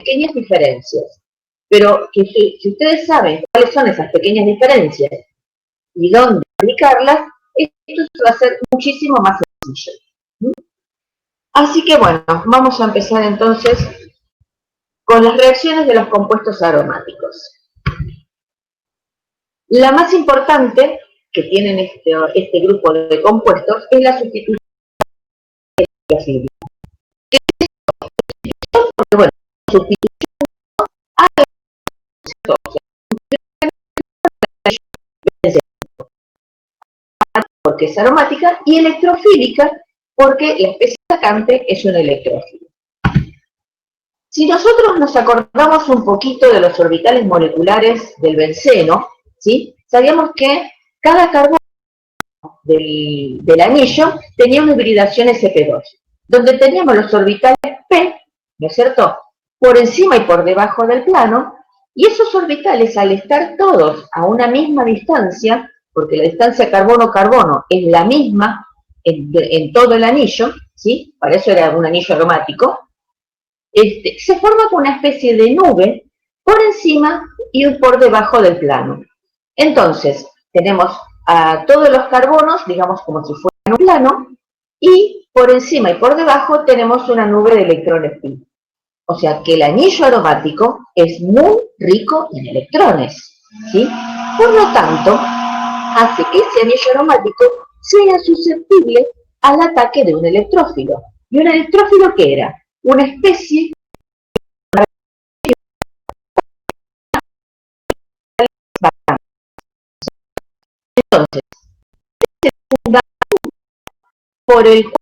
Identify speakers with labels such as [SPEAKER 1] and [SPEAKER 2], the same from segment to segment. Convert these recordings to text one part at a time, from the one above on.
[SPEAKER 1] pequeñas diferencias. Pero que si ustedes saben cuáles son esas pequeñas diferencias y dónde aplicarlas, esto va a ser muchísimo más sencillo. Así que bueno, vamos a empezar entonces con las reacciones de los compuestos aromáticos. La más importante que tienen este grupo de compuestos es la sustitución de la electrofílica. Porque bueno, sustitución porque es aromática, y electrofílica porque la especie atacante es un electrófilo. Si nosotros nos acordamos un poquito de los orbitales moleculares del benceno, ¿sí? Sabíamos que cada carbono del anillo tenía una hibridación sp2, donde teníamos los orbitales p, ¿no es cierto?, por encima y por debajo del plano, y esos orbitales, al estar todos a una misma distancia, porque la distancia carbono-carbono es la misma en todo el anillo, ¿sí? Para eso era un anillo aromático, se forma con una especie de nube por encima y por debajo del plano. Entonces, tenemos a todos los carbonos, digamos como si fueran un plano, y por encima y por debajo tenemos una nube de electrones pi. O sea que el anillo aromático es muy rico en electrones, ¿sí? Por lo tanto, hace que ese anillo aromático sea susceptible al ataque de un electrófilo. ¿Y un electrófilo qué era? Una especie entonces, este fundamento por el cual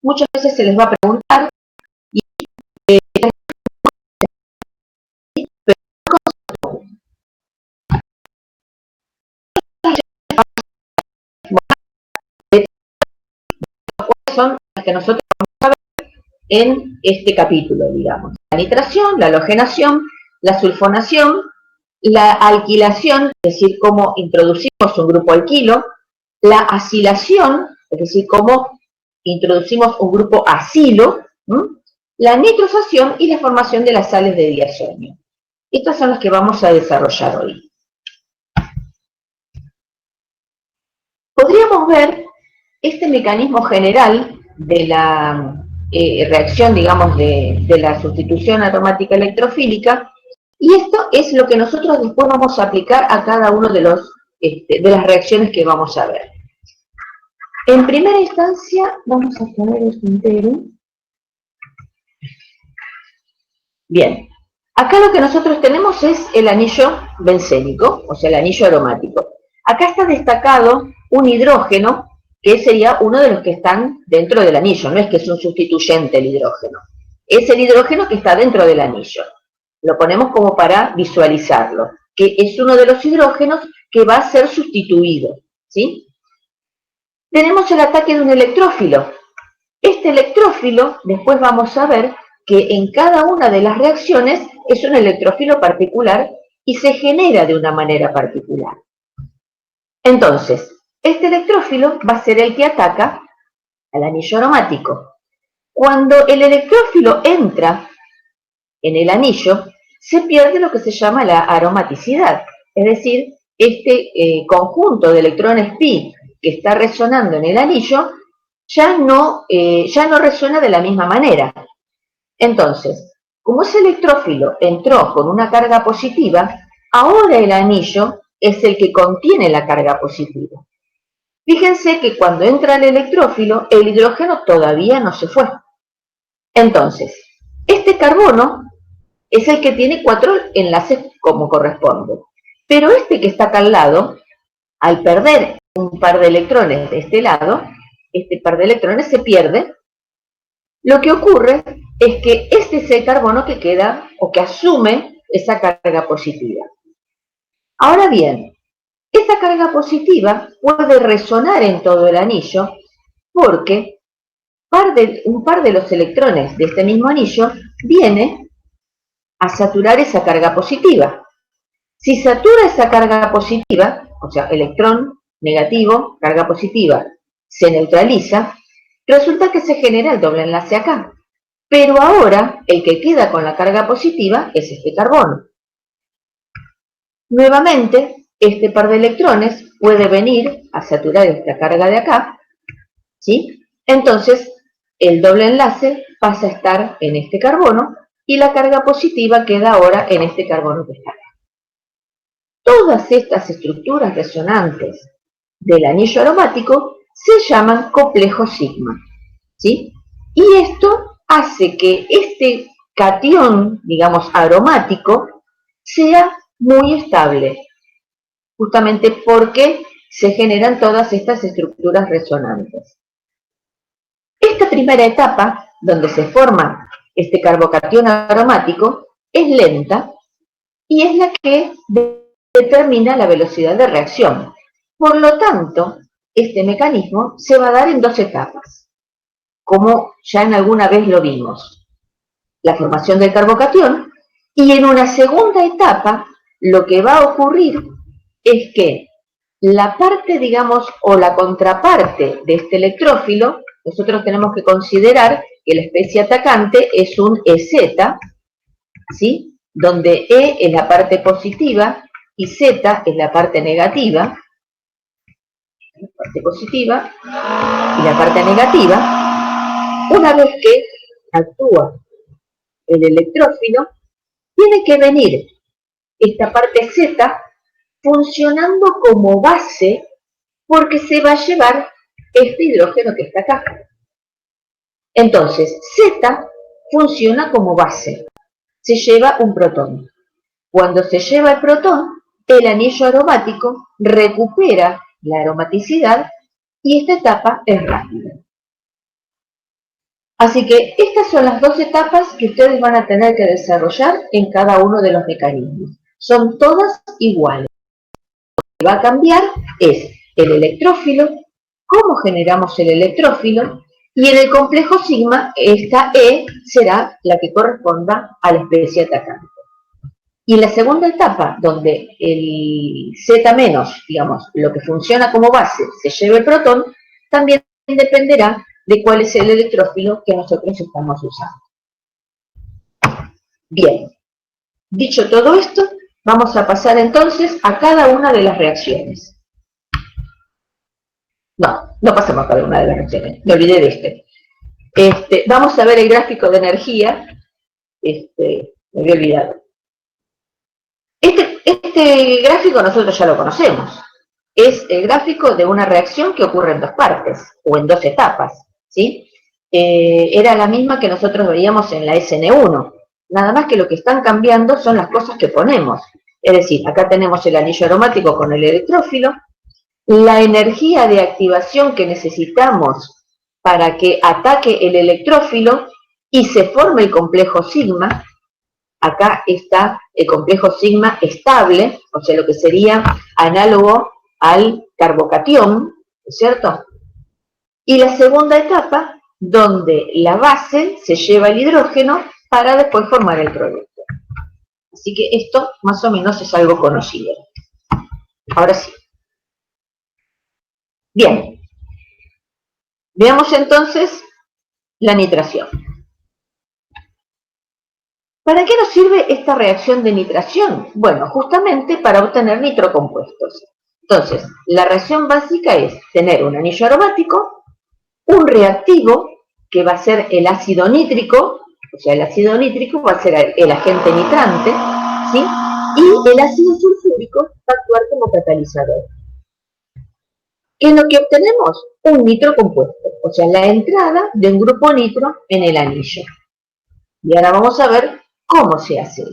[SPEAKER 1] muchas veces se les va a preguntar y son las que nosotros vamos a ver en este capítulo, digamos. La nitración, la halogenación, la sulfonación, la alquilación, es decir, cómo introducimos un grupo alquilo, la acilación, es decir, cómo introducimos un grupo acilo, la nitrosación y la formación de las sales de diazonio. Estas son las que vamos a desarrollar hoy. Podríamos ver este mecanismo general de la reacción, digamos, de la sustitución aromática electrofílica, y esto es lo que nosotros después vamos a aplicar a cada uno de las reacciones que vamos a ver. En primera instancia, vamos a poner esto entero. Bien, acá lo que nosotros tenemos es el anillo bencénico, o sea, el anillo aromático. Acá está destacado un hidrógeno, que sería uno de los que están dentro del anillo, no es que es un sustituyente el hidrógeno. Es el hidrógeno que está dentro del anillo. Lo ponemos como para visualizarlo, que es uno de los hidrógenos que va a ser sustituido, ¿sí? Tenemos el ataque de un electrófilo. Este electrófilo, después vamos a ver que en cada una de las reacciones es un electrófilo particular y se genera de una manera particular. Entonces, este electrófilo va a ser el que ataca al anillo aromático. Cuando el electrófilo entra en el anillo, se pierde lo que se llama la aromaticidad, es decir, este conjunto de electrones pi que está resonando en el anillo ya no resuena de la misma manera. Entonces, como ese electrófilo entró con una carga positiva, ahora el anillo es el que contiene la carga positiva. Fíjense que cuando entra el electrófilo, el hidrógeno todavía no se fue. Entonces, este carbono es el que tiene 4 enlaces como corresponde. Pero este que está acá al lado, al perder un par de electrones de este lado, este par de electrones se pierde. Lo que ocurre es que este es el carbono que queda o que asume esa carga positiva. Ahora bien, esta carga positiva puede resonar en todo el anillo porque un par de los electrones de este mismo anillo viene a saturar esa carga positiva. Si satura esa carga positiva, o sea, electrón negativo, carga positiva, se neutraliza, resulta que se genera el doble enlace acá. Pero ahora el que queda con la carga positiva es este carbono. Nuevamente, este par de electrones puede venir a saturar esta carga de acá, ¿sí? Entonces, el doble enlace pasa a estar en este carbono y la carga positiva queda ahora en este carbono que está acá. Todas estas estructuras resonantes del anillo aromático se llaman complejo sigma, ¿sí? Y esto hace que este catión, digamos, aromático, sea muy estable, justamente porque se generan todas estas estructuras resonantes. Esta primera etapa, donde se forma este carbocatión aromático, es lenta y es la que determina la velocidad de reacción. Por lo tanto, este mecanismo se va a dar en dos etapas, como ya en alguna vez lo vimos. La formación del carbocatión, y en una segunda etapa lo que va a ocurrir es que la parte, digamos, o la contraparte de este electrófilo, nosotros tenemos que considerar que la especie atacante es un EZ, ¿sí? Donde E es la parte positiva y Z es la parte negativa, la parte positiva y la parte negativa. Una vez que actúa el electrófilo, tiene que venir esta parte Z funcionando como base porque se va a llevar este hidrógeno que está acá. Entonces, Z funciona como base, se lleva un protón. Cuando se lleva el protón, el anillo aromático recupera la aromaticidad y esta etapa es rápida. Así que estas son las dos etapas que ustedes van a tener que desarrollar en cada uno de los mecanismos. Son todas iguales. Lo que va a cambiar es el electrófilo, cómo generamos el electrófilo, y en el complejo sigma, esta E será la que corresponda a la especie atacante. Y en la segunda etapa, donde el Z-, digamos, lo que funciona como base, se lleva el protón, también dependerá de cuál es el electrófilo que nosotros estamos usando. Bien, dicho todo esto, vamos a pasar entonces a cada una de las reacciones. No pasamos a cada una de las reacciones, me olvidé de vamos a ver el gráfico de energía, me había olvidado. Este gráfico nosotros ya lo conocemos. Es el gráfico de una reacción que ocurre en dos partes, o en dos etapas, ¿sí? Era la misma que nosotros veíamos en la SN1. Nada más que lo que están cambiando son las cosas que ponemos. Es decir, acá tenemos el anillo aromático con el electrófilo, la energía de activación que necesitamos para que ataque el electrófilo y se forme el complejo sigma. Acá está el complejo sigma estable, o sea, lo que sería análogo al carbocatión, ¿es cierto? Y la segunda etapa, donde la base se lleva el hidrógeno para después formar el producto. Así que esto más o menos es algo conocido. Ahora sí. Bien. Veamos entonces la nitración. ¿Para qué nos sirve esta reacción de nitración? Bueno, justamente para obtener nitrocompuestos. Entonces, la reacción básica es tener un anillo aromático, un reactivo, que va a ser el ácido nítrico, o sea, el ácido nítrico va a ser el agente nitrante, ¿sí? Y el ácido sulfúrico va a actuar como catalizador. ¿Qué es lo que obtenemos? Un nitrocompuesto, o sea, la entrada de un grupo nitro en el anillo. Y ahora vamos a ver cómo se hace.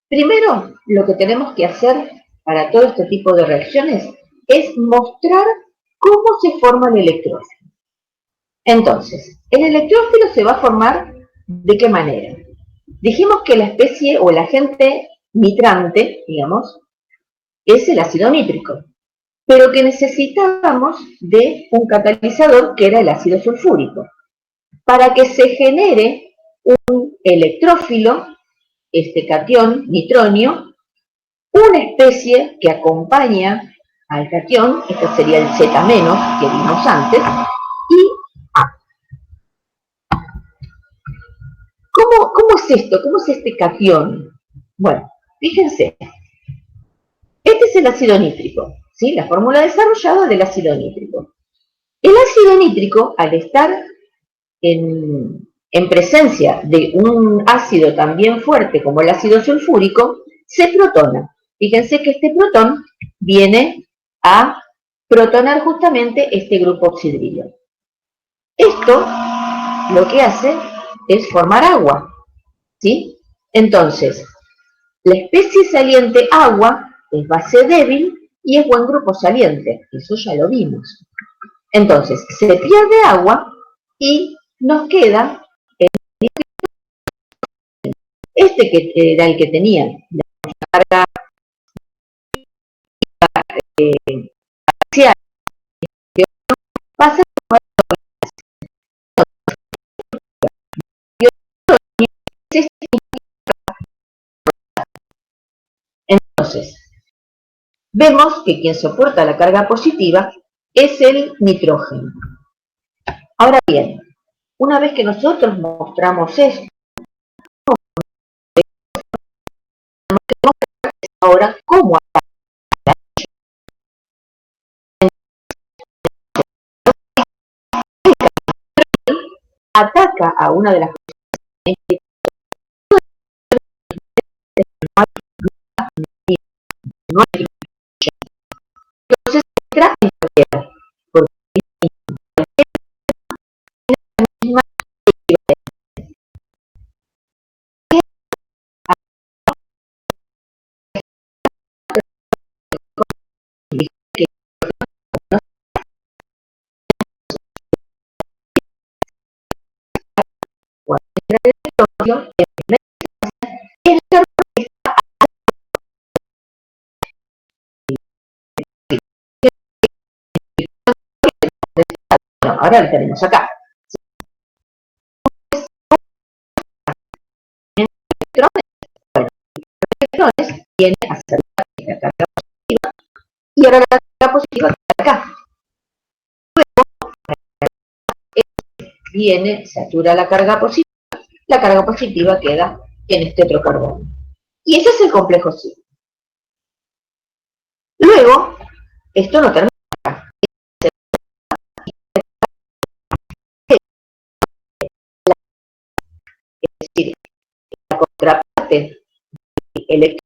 [SPEAKER 1] Primero, lo que tenemos que hacer para todo este tipo de reacciones es mostrar cómo se forma el electrófilo. Entonces, el electrófilo se va a formar ¿de qué manera? Dijimos que la especie o el agente nitrante, digamos, es el ácido nítrico, pero que necesitábamos de un catalizador que era el ácido sulfúrico. Para que se genere un electrófilo, este catión, nitronio, una especie que acompaña al catión, este sería el Z- que vimos antes, y A. ¿Cómo es esto? ¿Cómo es este catión? Bueno, fíjense, este es el ácido nítrico, ¿sí? La fórmula desarrollada del ácido nítrico. El ácido nítrico, al estar en presencia de un ácido también fuerte como el ácido sulfúrico, se protona. Fíjense que este protón viene a protonar justamente este grupo oxidrillo. Esto lo que hace es formar agua, ¿sí? Entonces, la especie saliente agua es base débil y es buen grupo saliente, eso ya lo vimos. Entonces, se pierde agua y nos queda este que era el que tenía la carga parcial, que pasa a entonces, vemos que quien soporta la carga positiva es el nitrógeno. Ahora bien, una vez que nosotros mostramos esto, ahora cómo ataca a una de las que no hay, entonces entra en cualquiera, porque es la misma que cuando entra el petróleo, es bueno, ahora lo tenemos acá. Electrones viene a hacer la carga positiva y ahora la carga positiva queda acá. Viene, satura la carga positiva queda en este otro carbono. Y ese es el complejo C. Luego, esto no termina acá. Es decir, la contraparte electrónica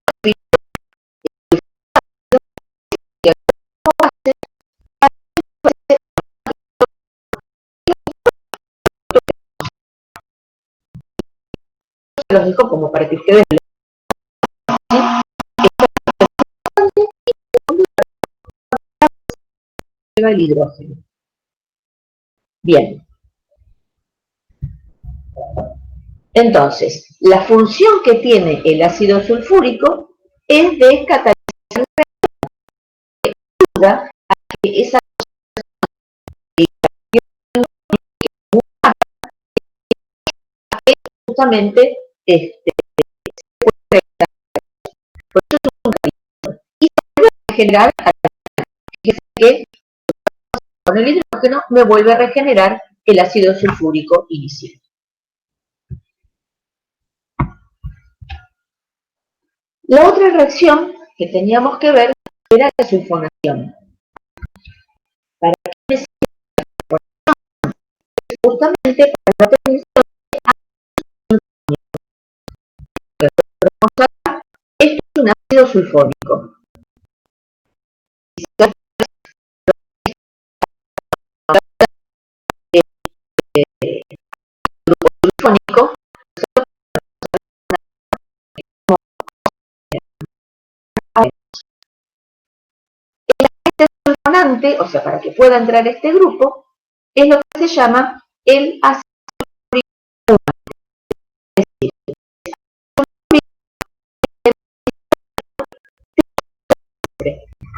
[SPEAKER 1] que los dejo como para que ustedes vean el hidrógeno. Bien. Entonces, la función que tiene el ácido sulfúrico es de catalizar a que esa justamente generar que con el hidrógeno me vuelve a regenerar el ácido sulfúrico inicial. La otra reacción que teníamos que ver era la sulfonación. ¿Para qué me sirve? Justamente para la obtención de esto es un ácido sulfónico. Sulfónico sulfonante, o sea, para que pueda entrar este grupo, es lo que se llama el ácido sulfúrico. Es decir,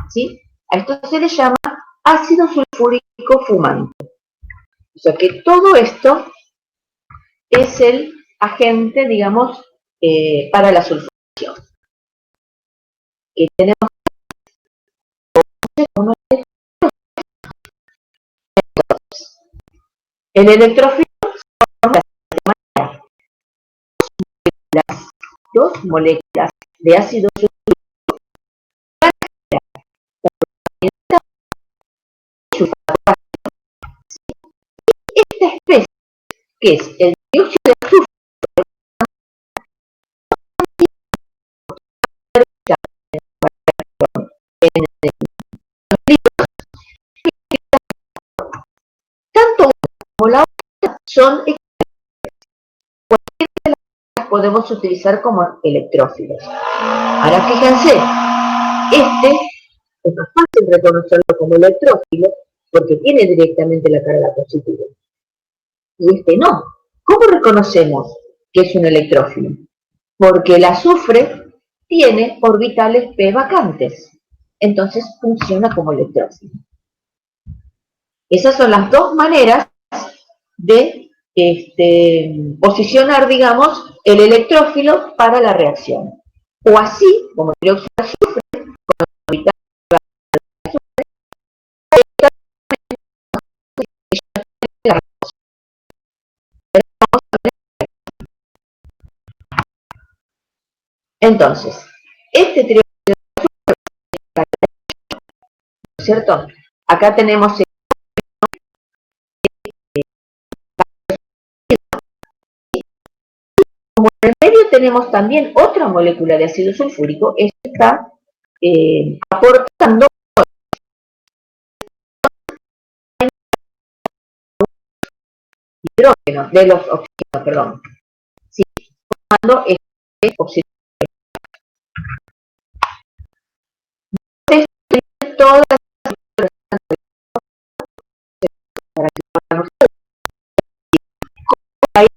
[SPEAKER 1] ¿sí? A esto se le llama ácido sulfúrico fumante. O sea que todo esto es el agente, digamos, para la sulfonación. que tenemos uno, el electrófilo son las dos moléculas de ácido sulfúrico. Esta especie, que es el dióxido de azufre, tanto una como la otra son podemos utilizar como electrófilos. Ahora fíjense, este es más fácil reconocerlo como electrófilo porque tiene directamente la carga positiva. Y este no. ¿Cómo reconocemos que es un electrófilo? Porque el azufre tiene orbitales p vacantes. Entonces funciona como electrófilo. Esas son las dos maneras de posicionar, digamos, el electrófilo para la reacción. O así, como el dióxido de azufre, con orbitales entonces, este triángulo, ¿no es cierto? Acá tenemos como en el medio tenemos también otra molécula de ácido sulfúrico, esta está aportando hidrógeno, de los oxígenos, perdón, sí, formando este oxígeno. Todas las para que podamos ahí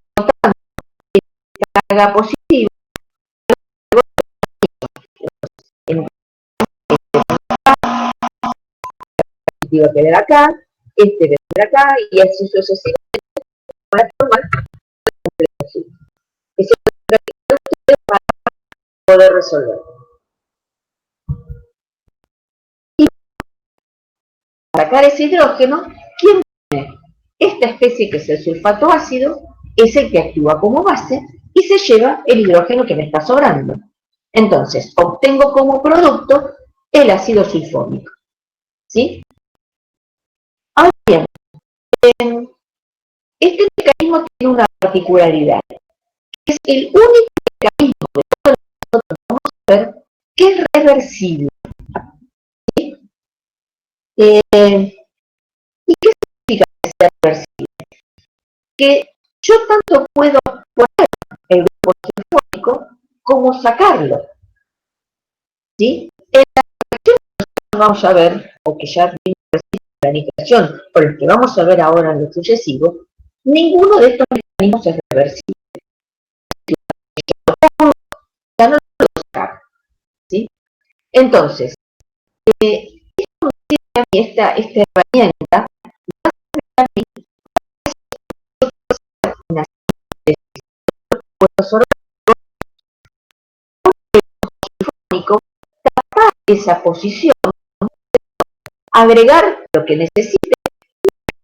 [SPEAKER 1] carga positiva en positiva que de acá, este de acá, y así sucesivamente para formar eso es lo que ustedes para poder resolver. Y para sacar ese hidrógeno, ¿quién tiene? Esta especie que es el sulfato ácido es el que actúa como base y se lleva el hidrógeno que me está sobrando. Entonces, obtengo como producto el ácido sulfónico. ¿Sí? Ahora bien, este mecanismo tiene una particularidad, que es el único mecanismo que todos nosotros vamos a ver que es reversible. ¿Sí? ¿Y qué significa que sea reversible? Que yo tanto puedo poner el grupo sulfónico como sacarlo. ¿Sí? En la reacción que vamos a ver, o que ya vimos la iniciación, o los que vamos a ver ahora en lo sucesivo, ninguno de estos mecanismos es reversible. Ya no lo puedo sacar. ¿Sí? Entonces, esta herramienta esa posición, agregar lo que necesite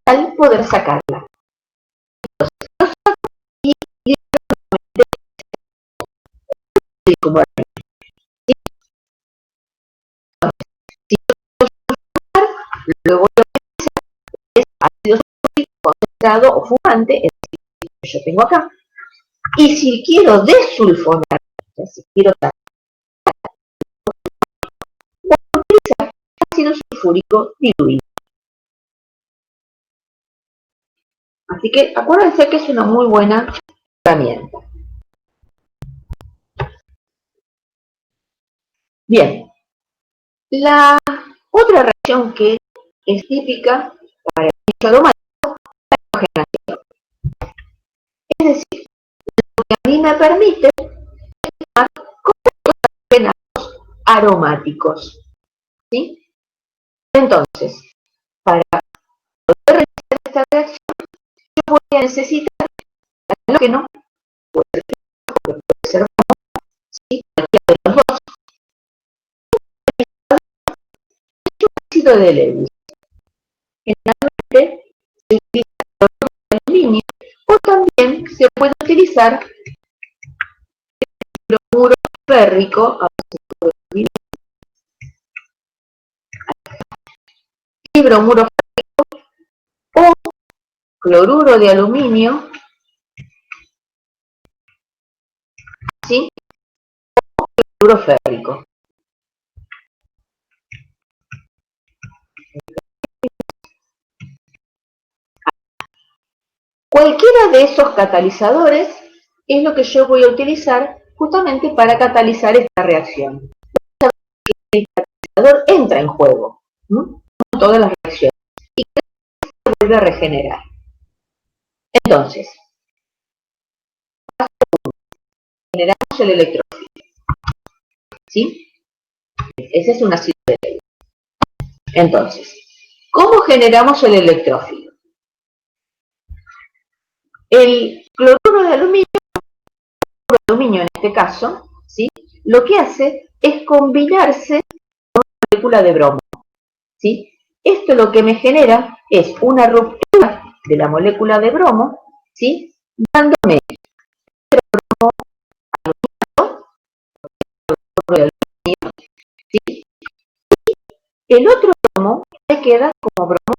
[SPEAKER 1] al poder sacarla. Y como si luego es ácido sulfúrico concentrado o fumante, es decir, que yo tengo acá. Y si quiero desulfonar, o sea, si quiero sacar, voy a utilizar ácido sulfúrico diluido. Así que acuérdense que es una muy buena herramienta. Bien, la otra reacción que es típica para el nicho aromático es la hidrogenación. Es decir, lo que a mí me permite tomar compuestos aromáticos. ¿Sí? Entonces, para poder realizar esta reacción, yo voy a necesitar halógeno, puede ser, ¿sí? Cualquiera de los dos, ácido de Lewis. Generalmente se utiliza el aluminio o también se puede utilizar el bromuro férrico, y bromuro férrico o cloruro de aluminio, ¿sí? Cloruro férrico. Cualquiera de esos catalizadores es lo que yo voy a utilizar justamente para catalizar esta reacción. El catalizador entra en juego, ¿no? Todas las reacciones y se vuelve a regenerar. Entonces, generamos el electrófilo, ¿sí? Ese es un ácido de Lewis. Entonces, ¿cómo generamos el electrófilo? El cloruro de aluminio en este caso, ¿sí? Lo que hace es combinarse con una molécula de bromo, ¿sí? Esto lo que me genera es una ruptura de la molécula de bromo, ¿sí? Dándome bromo de aluminio, ¿sí? El otro bromo me queda como bromo,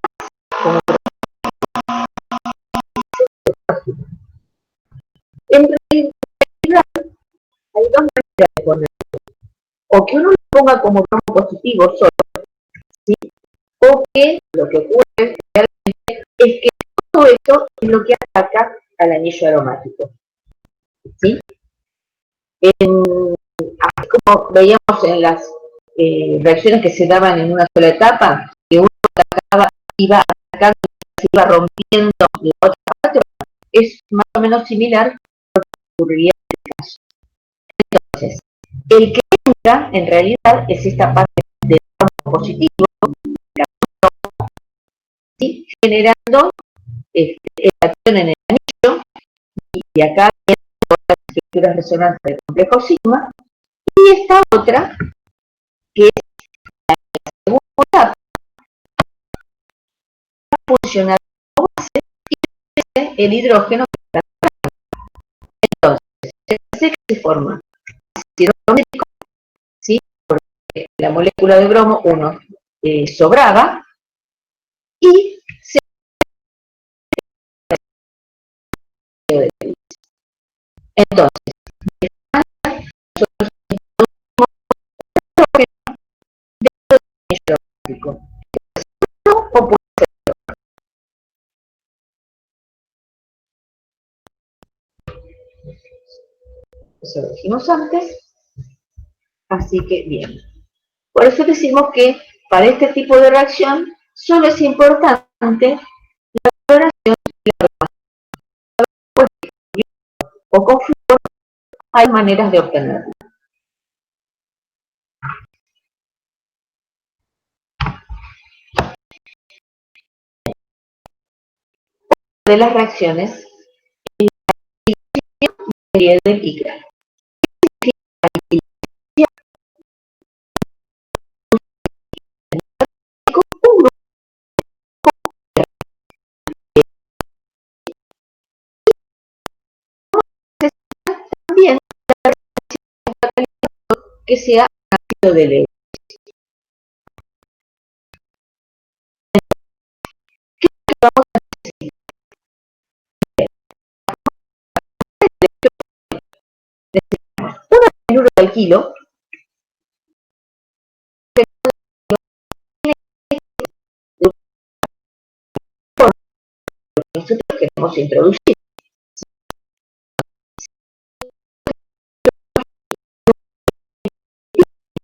[SPEAKER 1] como bromo. En realidad hay dos maneras de ponerlo. O que uno lo ponga como bromo positivo solo, ¿sí? O que lo que ocurre realmente es que todo esto es lo que ataca al anillo aromático, ¿sí? Así como veíamos en las reacciones que se daban en una sola etapa, que uno atacaba, iba atacando, se iba rompiendo la otra parte, es más o menos similar a lo que ocurriría en este caso. Entonces, el que entra en realidad es esta parte del campo positivo, ¿sí? Generando acción en el anillo, y acá hay otras estructuras resonantes del complejo sigma, y esta otra, que es la segunda etapa, funciona como base y el hidrógeno que está. Entonces, se forma ácido bromélico, ¿sí? Porque la molécula de bromo, uno, sobraba, y se entonces, o eso lo dijimos antes, así que bien. Por eso decimos que para este tipo de reacción solo es importante la valoración o con flúor, hay maneras de obtenerlo. De las reacciones del ICRA. También que sea ácido de Lewis. ¿Qué vamos a decir? Necesitamos una cloruro de alquilo que nosotros queremos introducir.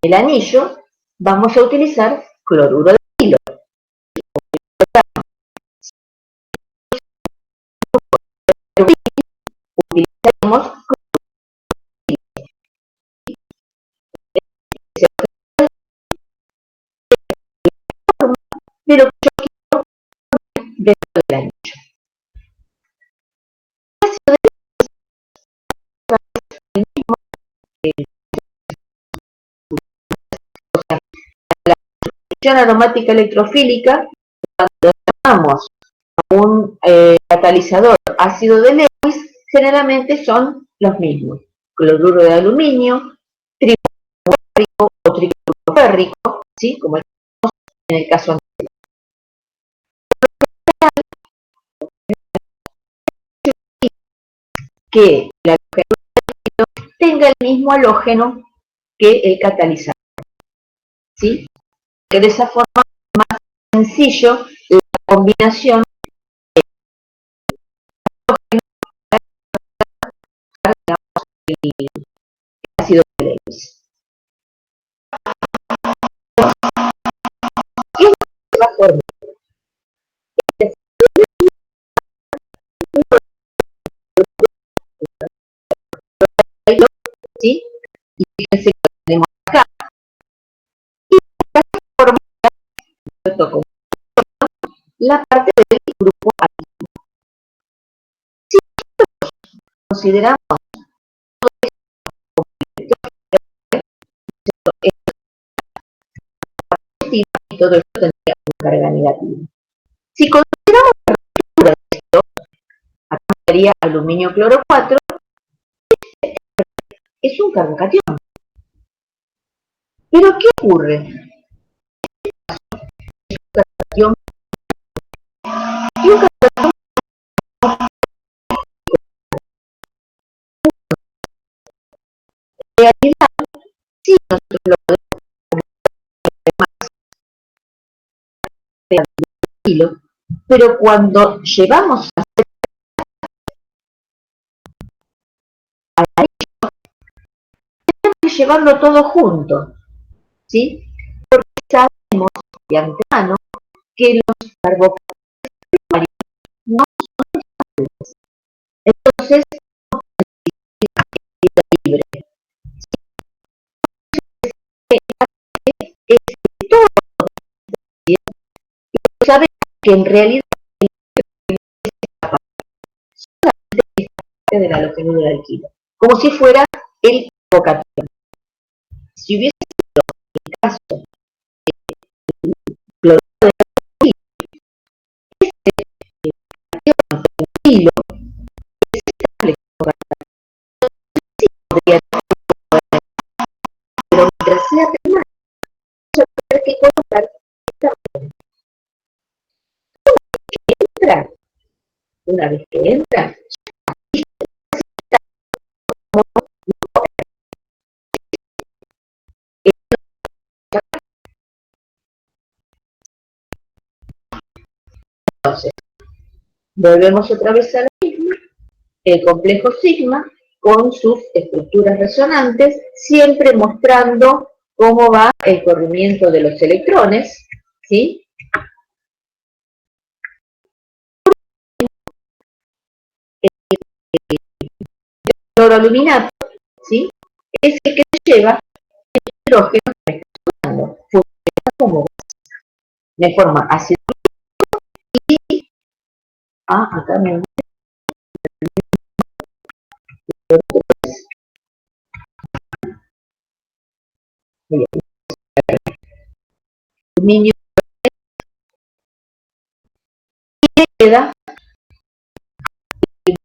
[SPEAKER 1] El anillo vamos a utilizar cloruro de alquilo. Utilizaremos de lo que yo quiero dentro del anillo. El mismo, o sea, la reacción aromática electrofílica, cuando llamamos a un catalizador ácido de Lewis, generalmente son los mismos: cloruro de aluminio, tricloroférrico o tricloroférrico, ¿sí? Como en el caso anterior. Que la halógeno tenga el mismo halógeno que el catalizador, ¿sí? Que de esa forma es más sencillo la combinación de halógeno y ácido de Lewis. Y es la forma. ¿Sí? Y fíjense que lo tenemos acá. Y de esta forma yo toco la parte del grupo alquilo. Si consideramos y todo esto tendría una carga negativa. Si consideramos la ruptura de esto, acá sería aluminio cloro 4, es un carbocatión. Pero ¿qué ocurre? Carbocatión y un carbocatión en realidad, sí, nosotros lo podemos más de kilo, pero cuando llevamos a llevarlo todo junto, ¿sí? Porque sabemos de antemano que los carbohidratos no son estables. Entonces, no vida libre. Es que todo sabe que en realidad es parte del halógeno del alquilo, como si fuera el carbocatión. Si hubiese sido el caso del cloruro de alquilo, es estable como sí podría, pero mientras sea primario, vamos a tener que colocar esta que entra. Una vez que entra, entonces volvemos otra vez a lo mismo, el complejo sigma con sus estructuras resonantes, siempre mostrando cómo va el corrimiento de los electrones, ¿sí? El cloroaluminato, ¿sí? Es el que lleva el hidrógeno que está sonando, funciona como base, de forma ácido y acá me aluminio queda R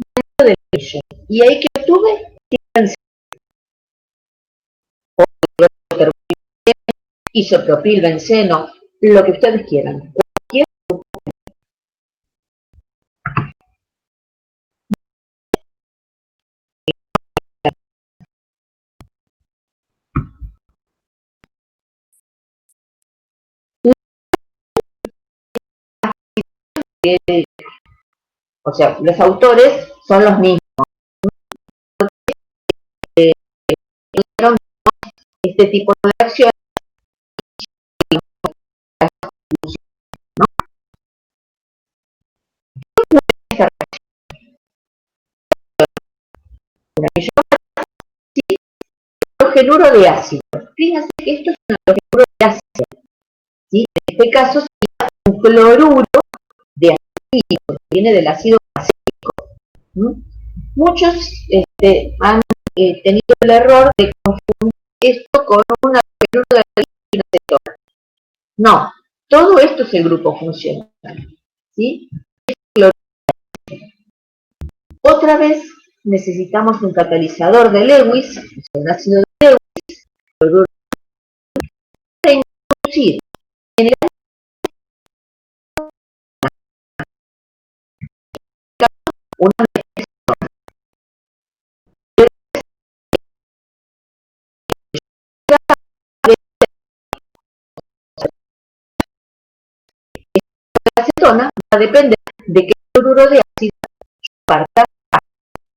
[SPEAKER 1] dentro del anillo. Y ahí que obtuve, isopropil, benceno, lo que ustedes quieran. Cualquier o sea, los autores son los mismos. Este tipo de acciones, ¿no? Un anillo hidrogenuro de ácido. Fíjense que esto es un hidrogenuro de ácido, ¿sí? En este caso sería un cloruro de ácido, que viene del ácido acético. Muchos han tenido el error de confundir esto con un hidrogenuro de ácido No, todo esto es el grupo funcional, ¿sí? Otra vez necesitamos un catalizador de Lewis, un ácido de Lewis, cloruro de introducir en el una acetona, va a depender de qué cloruro de ácido parta.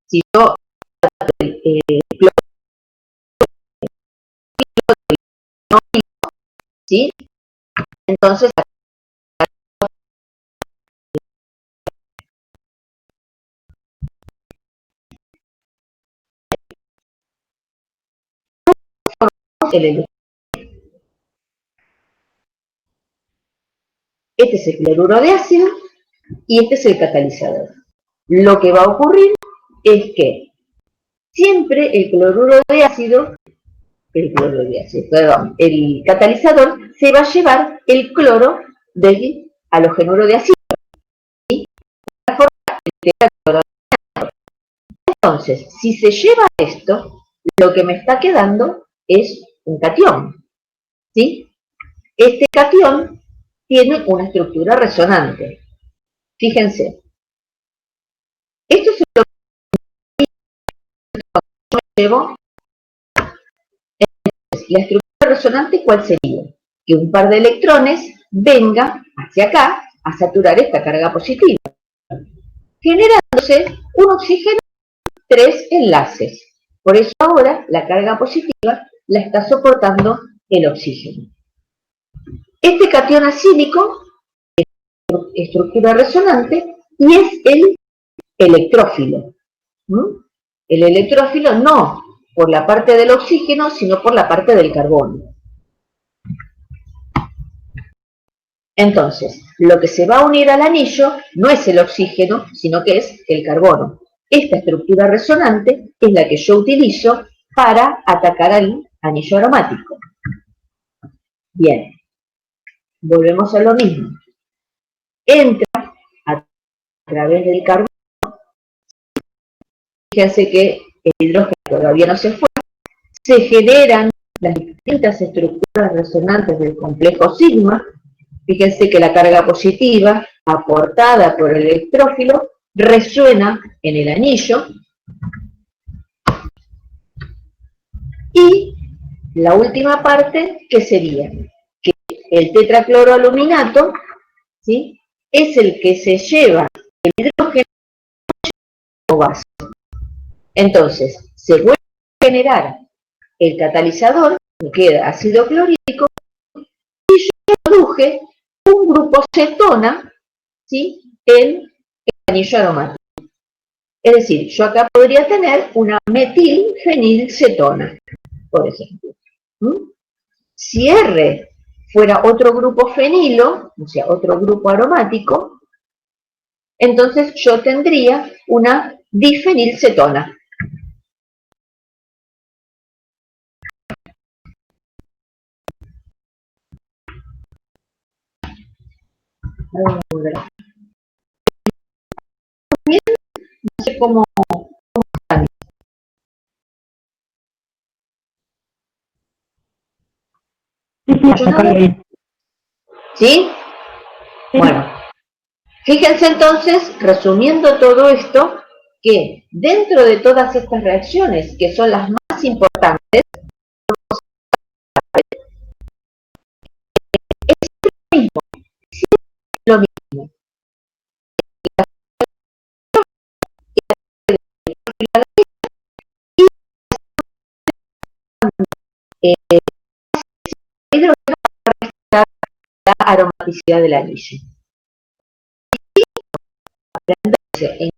[SPEAKER 1] Si yo cloro, ¿sí? Entonces el este es el cloruro de ácido y este es el catalizador. Lo que va a ocurrir es que siempre el catalizador se va a llevar el cloro del halogenuro de ácido. ¿Sí? Entonces, si se lleva esto, lo que me está quedando es un catión. ¿Sí? Este catión tiene una estructura resonante. Fíjense, esto es lo que yo llevo. Entonces, la estructura resonante, ¿cuál sería? Que un par de electrones venga hacia acá a saturar esta carga positiva, generándose un oxígeno, 3 enlaces. Por eso ahora la carga positiva la está soportando el oxígeno. Este catión acílico es estructura resonante y es el electrófilo. El electrófilo no por la parte del oxígeno, sino por la parte del carbono. Entonces, lo que se va a unir al anillo no es el oxígeno, sino que es el carbono. Esta estructura resonante es la que yo utilizo para atacar al anillo aromático. Bien, volvemos a lo mismo. Entra a través del carbono. Fíjense que el hidrógeno todavía no se fue. Se generan las distintas estructuras resonantes del complejo sigma. Fíjense que la carga positiva aportada por el electrófilo resuena en el anillo. Y la última parte, ¿qué sería? Que el tetracloroaluminato, ¿sí?, es el que se lleva el hidrógeno como base. Entonces, se vuelve a generar el catalizador, que queda ácido clorhídrico, y yo produje un grupo cetona, ¿sí?, en el anillo aromático. Es decir, yo acá podría tener una metilfenilcetona, por ejemplo. Si R fuera otro grupo fenilo, o sea, otro grupo aromático, entonces yo tendría una difenilcetona. No sé cómo están. ¿Sí? Bueno, fíjense entonces, resumiendo todo esto, que dentro de todas estas reacciones, que son las más importantes, es lo mismo, lo mismo. Y la aromaticidad del anillo. En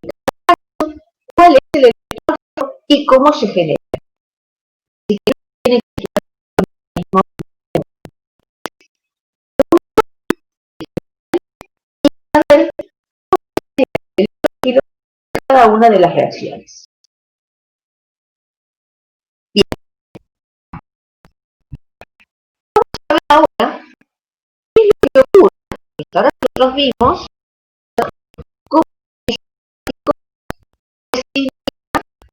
[SPEAKER 1] cuál es el electrógeno y cómo se genera. Así que tiene que saber cada una de las reacciones. ahora qué es lo que ocurre. Ahora nosotros vimos cómo es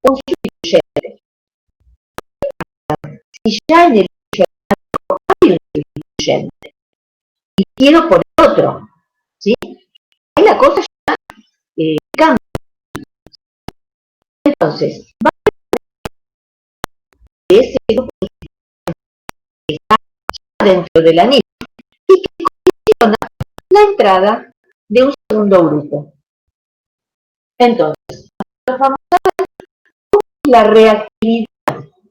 [SPEAKER 1] un sustituyente. Si ya en el hay un sustituyente y quiero poner otro, ¿sí? Ahí la cosa ya cambia. Entonces, va a ese grupo que está dentro del anillo y que condiciona la entrada de un segundo grupo. Entonces, vamos a ver la reactividad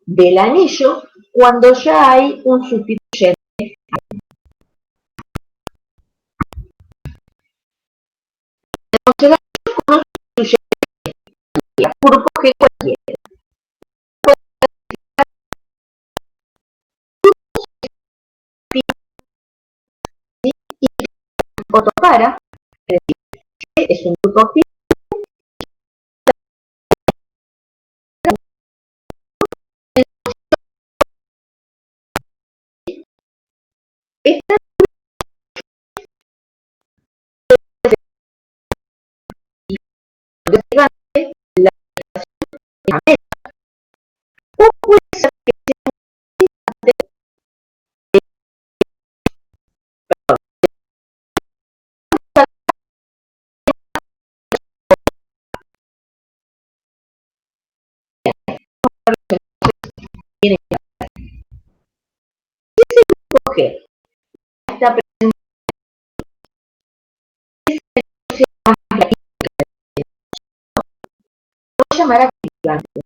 [SPEAKER 1] del anillo cuando ya hay un sustituyente. Entonces, el anillo con un sustituyente, grupo G cualquiera. Y fotopara, es decir, G es un grupo G, esta es la meta. O puede ser que tiene grupo G está presente más clarito, lo voy a llamar activante.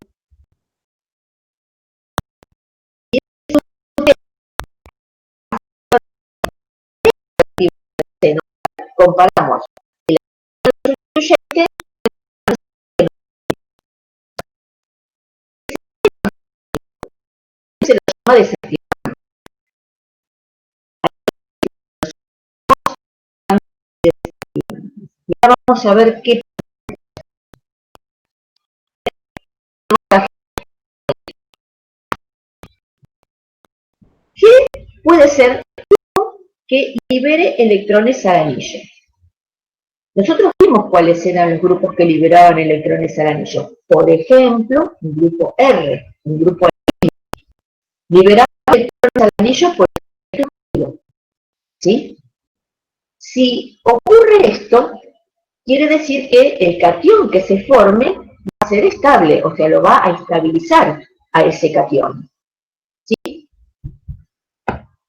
[SPEAKER 1] Y es un activante, ¿no? Comparamos el sustituyente se lo llama desactivante. Y ahora vamos a ver qué puede ser que libere electrones al anillo. Nosotros vimos cuáles eran los grupos que liberaban electrones al anillo. Por ejemplo, un grupo R, un grupo R, liberaba electrones al anillo por el, ¿sí? Si ocurre esto, quiere decir que el catión que se forme va a ser estable, o sea, lo va a estabilizar a ese catión, ¿sí?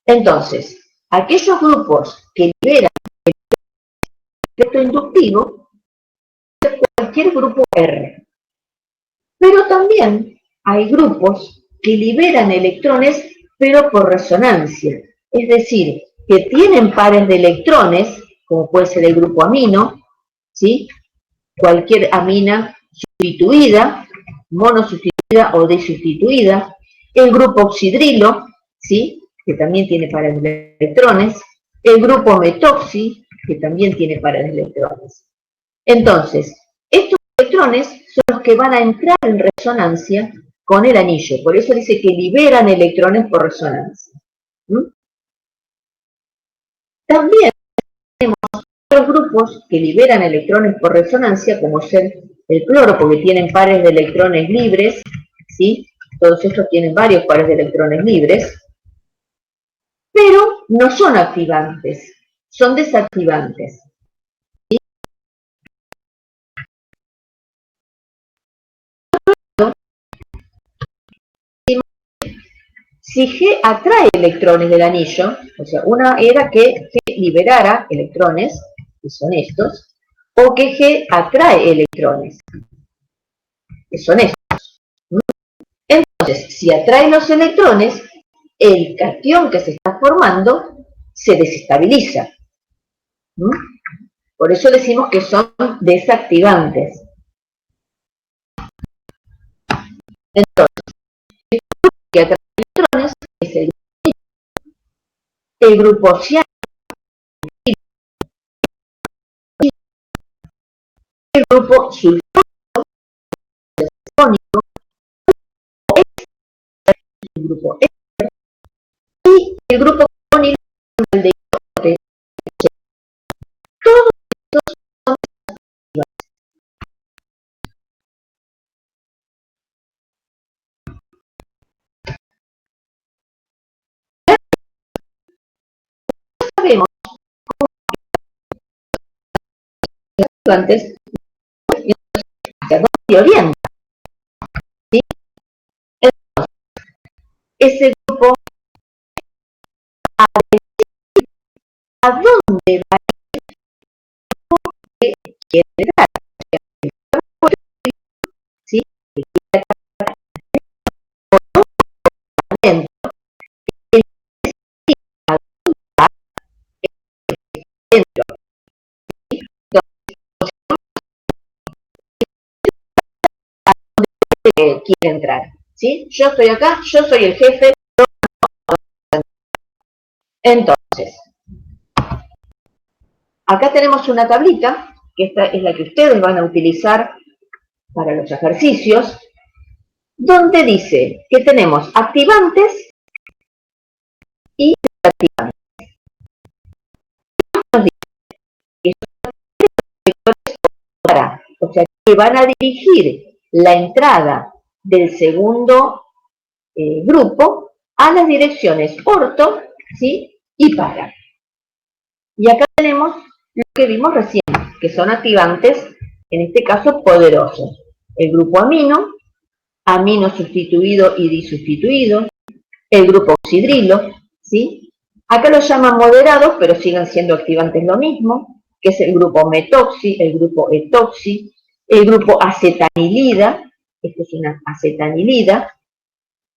[SPEAKER 1] Entonces, aquellos grupos que liberan el efecto inductivo, cualquier grupo R. Pero también hay grupos que liberan electrones, pero por resonancia. Es decir, que tienen pares de electrones, como puede ser el grupo amino, ¿sí? Cualquier amina sustituida, monosustituida o desustituida, el grupo oxidrilo, ¿sí? Que también tiene pares de electrones, el grupo metoxi, que también tiene pares de electrones. Entonces, estos electrones son los que van a entrar en resonancia con el anillo. Por eso dice que liberan electrones por resonancia. También tenemos otros grupos que liberan electrones por resonancia, como ser el cloro, porque tienen pares de electrones libres, ¿sí? Todos estos tienen varios pares de electrones libres, pero no son activantes, son desactivantes. ¿Sí? Si G atrae electrones del anillo, o sea, una era que G liberara electrones, que son estos, o que G atrae electrones, que son estos. Entonces, si atrae los electrones, el catión que se está formando se desestabiliza. Por eso decimos que son desactivantes. Entonces, el grupo que atrae electrones es el grupo ciano, el grupo sulfónico, el grupo y el grupo cónico antes, hacia dónde orienta, ¿sí? Ese grupo, a dónde va, quiere dar, ¿sí? Quiere entrar, ¿sí? Yo estoy acá, yo soy el jefe. Entonces, acá tenemos una tablita, que esta es la que ustedes van a utilizar para los ejercicios, donde dice que tenemos activantes y desactivantes. O sea, que van a dirigir la entrada del segundo grupo a las direcciones orto, ¿sí? Y para. Y acá tenemos lo que vimos recién, que son activantes, en este caso poderosos. El grupo amino, amino sustituido y disustituido, el grupo oxidrilo, ¿sí? Acá los llaman moderados, pero siguen siendo activantes lo mismo, que es el grupo metoxi, el grupo etoxi, el grupo acetanilida, esto es una acetanilida,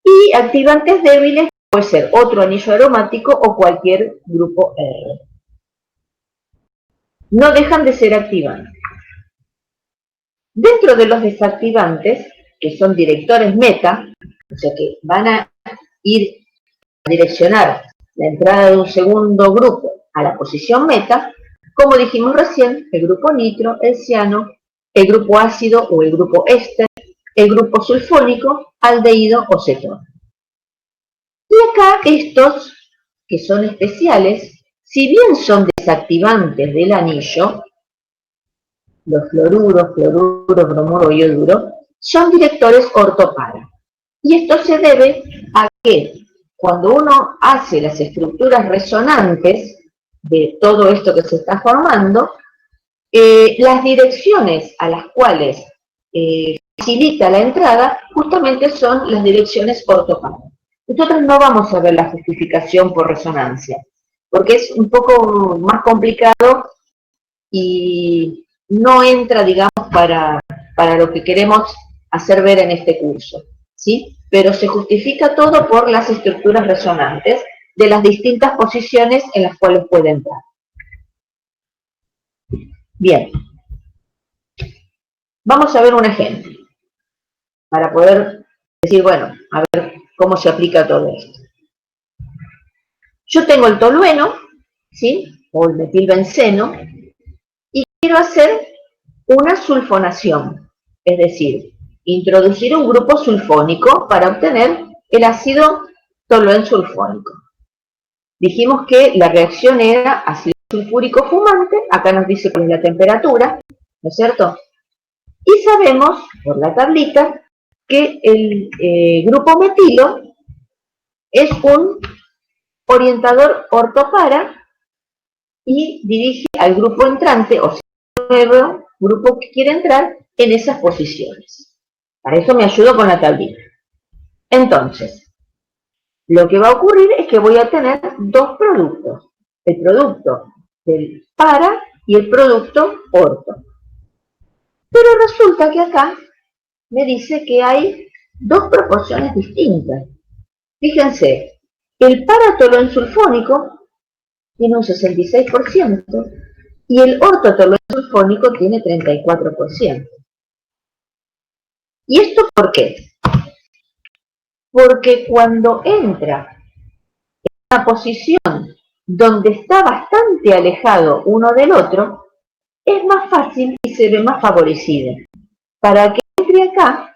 [SPEAKER 1] y activantes débiles puede ser otro anillo aromático o cualquier grupo R. No dejan de ser activantes. Dentro de los desactivantes, que son directores meta, o sea que van a ir a direccionar la entrada de un segundo grupo a la posición meta, como dijimos recién, el grupo nitro, el ciano, el grupo ácido o el grupo éster, el grupo sulfónico, aldehído o cetona. Y acá estos, que son especiales, si bien son desactivantes del anillo, los fluoruros, bromuro y ioduro, son directores ortopara. Y esto se debe a que cuando uno hace las estructuras resonantes de todo esto que se está formando, las direcciones a las cuales facilita la entrada justamente son las direcciones ortopara. Nosotros no vamos a ver la justificación por resonancia, porque es un poco más complicado y no entra, digamos, para lo que queremos hacer ver en este curso, ¿sí? Pero se justifica todo por las estructuras resonantes de las distintas posiciones en las cuales puede entrar. Bien. Vamos a ver un ejemplo para poder decir, bueno, a ver cómo se aplica todo esto. Yo tengo el tolueno, ¿sí? O el metilbenceno, y quiero hacer una sulfonación, es decir, introducir un grupo sulfónico para obtener el ácido toluensulfónico. Dijimos que la reacción era ácido sulfúrico fumante, acá nos dice cuál es la temperatura, ¿no es cierto? Y sabemos, por la tablita, que el grupo metilo es un orientador ortopara y dirige al grupo entrante, o sea, el grupo que quiere entrar en esas posiciones. Para eso me ayudo con la tablita. Entonces, lo que va a ocurrir es que voy a tener dos productos. El producto del para y el producto orto. Pero resulta que acá me dice que hay dos proporciones distintas. Fíjense, el paratoluensulfónico tiene un 66% y el ortotoluensulfónico tiene 34%. ¿Y esto por qué? Porque cuando entra en una posición donde está bastante alejado uno del otro, es más fácil y se ve más favorecido. Para que entre acá,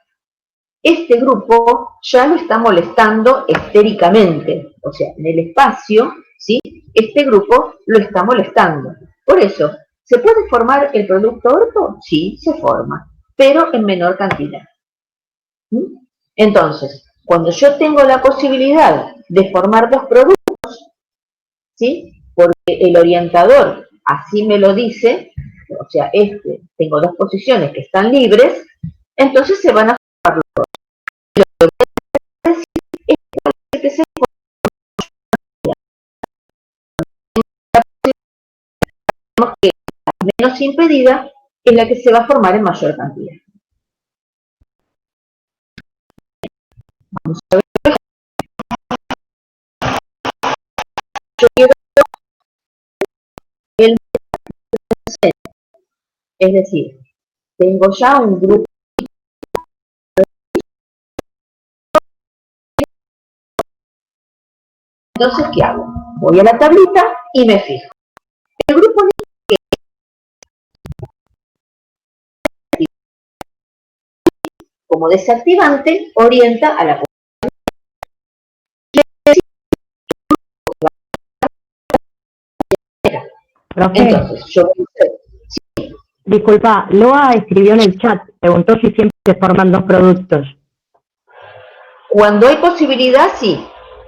[SPEAKER 1] este grupo ya lo está molestando estéricamente, o sea, en el espacio, ¿sí? Este grupo lo está molestando. Por eso, ¿se puede formar el producto orto? Sí, se forma, pero en menor cantidad. Entonces, cuando yo tengo la posibilidad de formar dos productos, ¿sí? Porque el orientador así me lo dice, o sea, tengo dos posiciones que están libres, entonces se van a formar los dos. Lo que voy a decir es que se forma que la menos impedida es la que se va a formar en mayor cantidad. Vamos a ver. Yo quiero el centro, es decir, tengo ya un grupo. Entonces, ¿qué hago? Voy a la tablita y me fijo. El grupo como desactivante orienta a la
[SPEAKER 2] Profe,
[SPEAKER 1] entonces, yo
[SPEAKER 2] disculpa, Loa escribió en el chat, preguntó si siempre se forman dos productos.
[SPEAKER 1] cuando hay posibilidad, sí.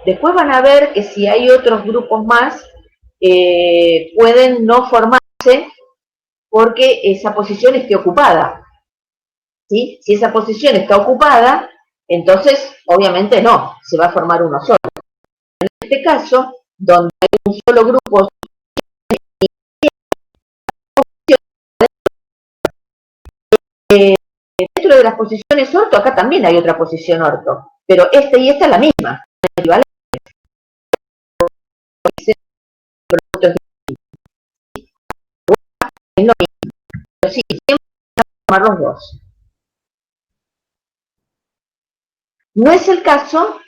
[SPEAKER 1] Después van a ver que si hay otros grupos más, pueden no formarse porque esa posición esté ocupada. ¿Sí? Si esa posición está ocupada, entonces obviamente no, se va a formar uno solo. En este caso, donde hay un solo grupo, dentro de las posiciones orto, acá también hay otra posición orto, pero esta y esta es la misma, equivalente. Es lo mismo, pero sí, siempre van a formar los dos. No es el caso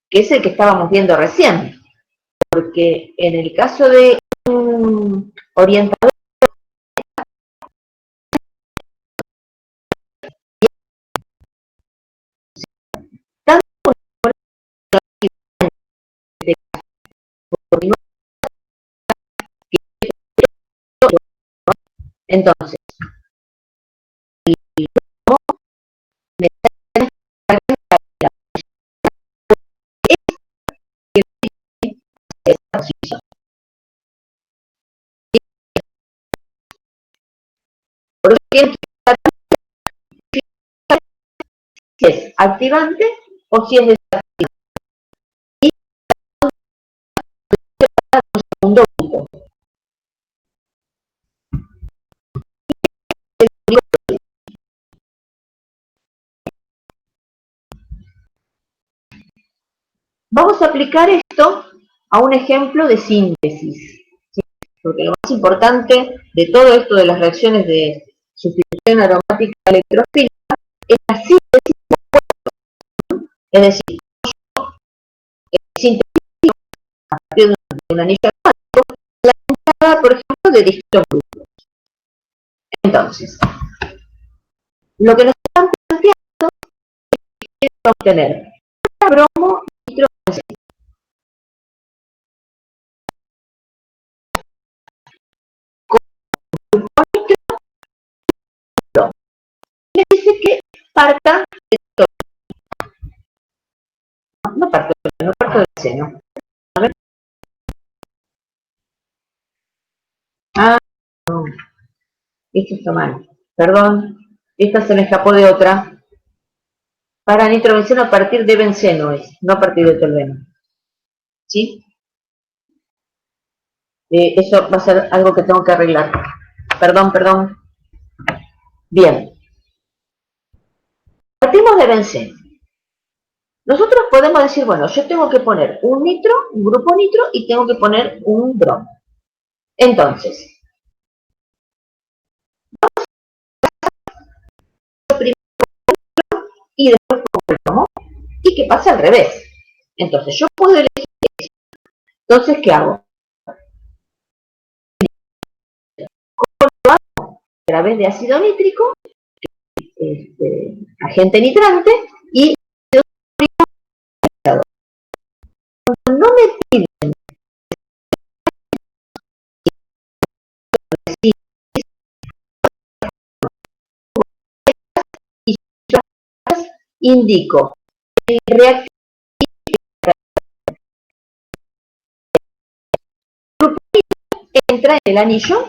[SPEAKER 1] que es el que estábamos viendo recién, porque en el caso de un orientador, tanto entonces, si es activante o si es desactivante. Y un segundo grupo. Vamos a aplicar esto a un ejemplo de síntesis, ¿sí? Porque lo más importante de todo esto de las reacciones de sustitución aromática electrofílica es la síntesis, es decir, síntesis a partir de un anillo aromático, la entrada, por ejemplo, de distintos grupos. Entonces, lo que nos están planteando es obtener bromo nitrobenceno. Me dice que parta de todo. No parto del seno. A ver. Ah, no. Esto está mal. Perdón. Esta se me escapó de otra. Para nitrobenceno a partir de benceno es, no a partir de tolueno. ¿Sí? Eso va a ser algo que tengo que arreglar. Perdón, perdón. Bien. Partimos de benceno. Nosotros podemos decir, bueno, yo tengo que poner un nitro, un grupo nitro, y tengo que poner un bromo. Entonces, primero y después pongo el bromo, y que pase al revés. Entonces, yo puedo elegir eso. Entonces, ¿qué hago? A través de ácido nítrico, agente nitrante, y cuando no me piden decir y yo indico el reactivo entra en el anillo,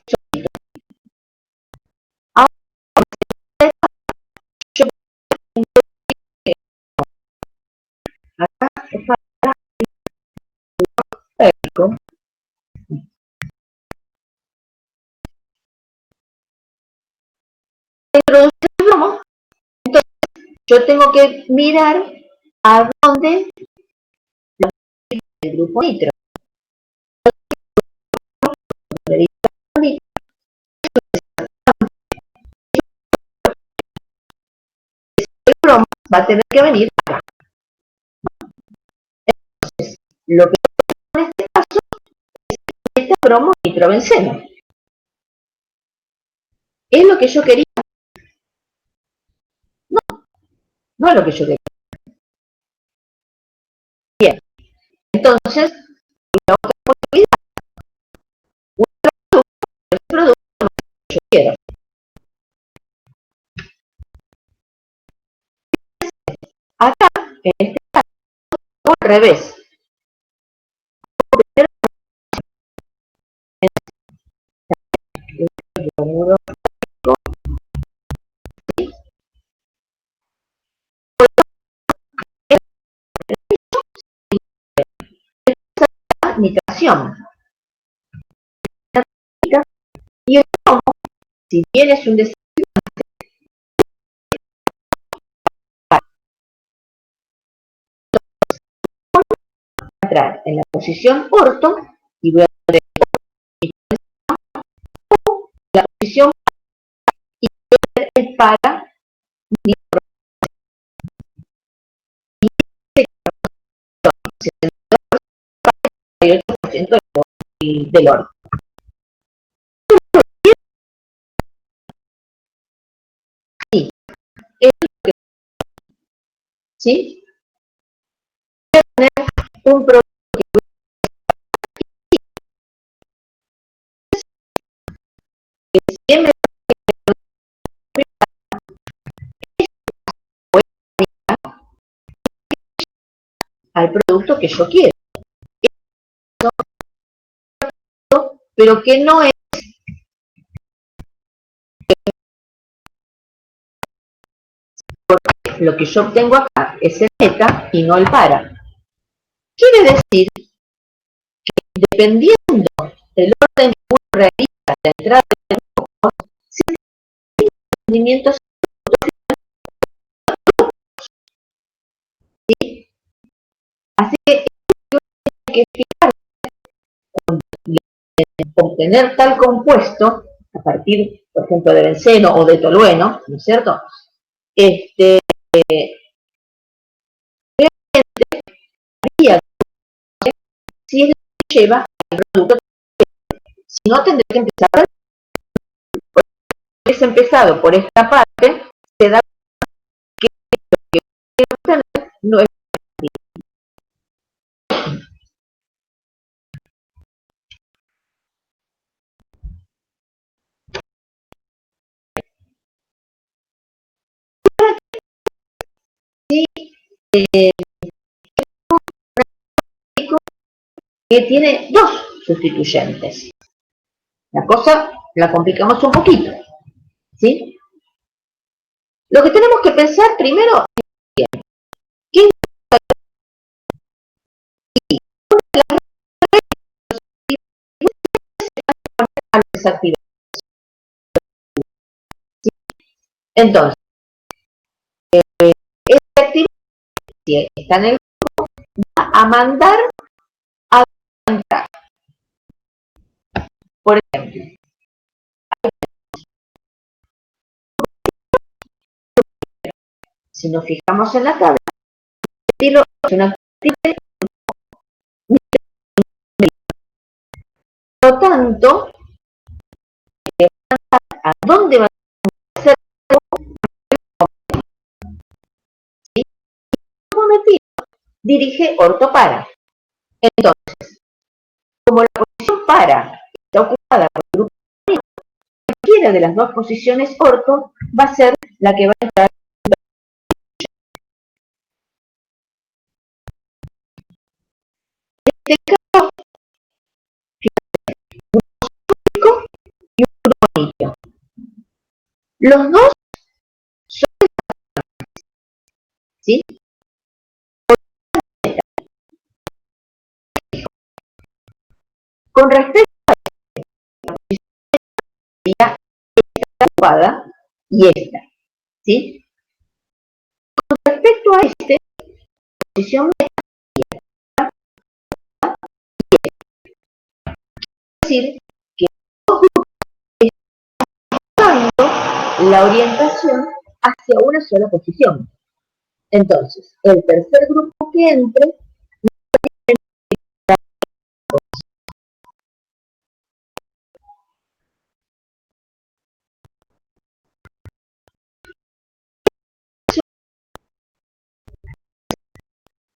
[SPEAKER 1] yo tengo que mirar a dónde el grupo nitro. El bromo va a tener que venir acá. Entonces, lo que en este caso es este bromo nitrobenceno. ¿Es lo que yo quería? No, no es lo que yo quería. Bien, entonces, la otra posibilidad, un producto que yo quiero. Acá, en este caso, al revés. Nitración. Y el bromo, si bien es un desastre, entrar en la posición orto y voy a poner la posición y es para el 78% del orto. ¿Sí? Voy a tener un producto que siempre al producto que yo quiero, pero que no es lo que yo obtengo acá, es el meta y no el para. Quiere decir que dependiendo del orden que uno realiza de entrada del grupo, si el rendimiento es ¿sí? Así que hay que explicar obtener tal compuesto a partir, por ejemplo, de benceno o de tolueno, ¿no es cierto? Si es lo que lleva al producto, si no tendré que empezar, es empezado por esta parte, se da que lo que quiero obtener no es que tiene dos sustituyentes. La cosa la complicamos un poquito, ¿sí? Lo que tenemos que pensar primero es ¿qué es la desactivación? Entonces, esta actividad está en el grupo, va a mandar a entrar. Por ejemplo, si nos fijamos en la tabla, estilo es una actividad, por lo tanto, ¿a dónde va a ser el cometido? Dirige ortopara. Entonces, como la posición para está ocupada por el grupo, cualquiera de las dos posiciones orto va a ser la que va a entrar. En este caso, un único y un bonito. Los dos son, ¿sí? Con respecto a la posición ocupada y esta, ¿sí? respecto a este, la posición es decir que dos grupos están dando la orientación hacia una sola posición. Entonces, el tercer grupo que entre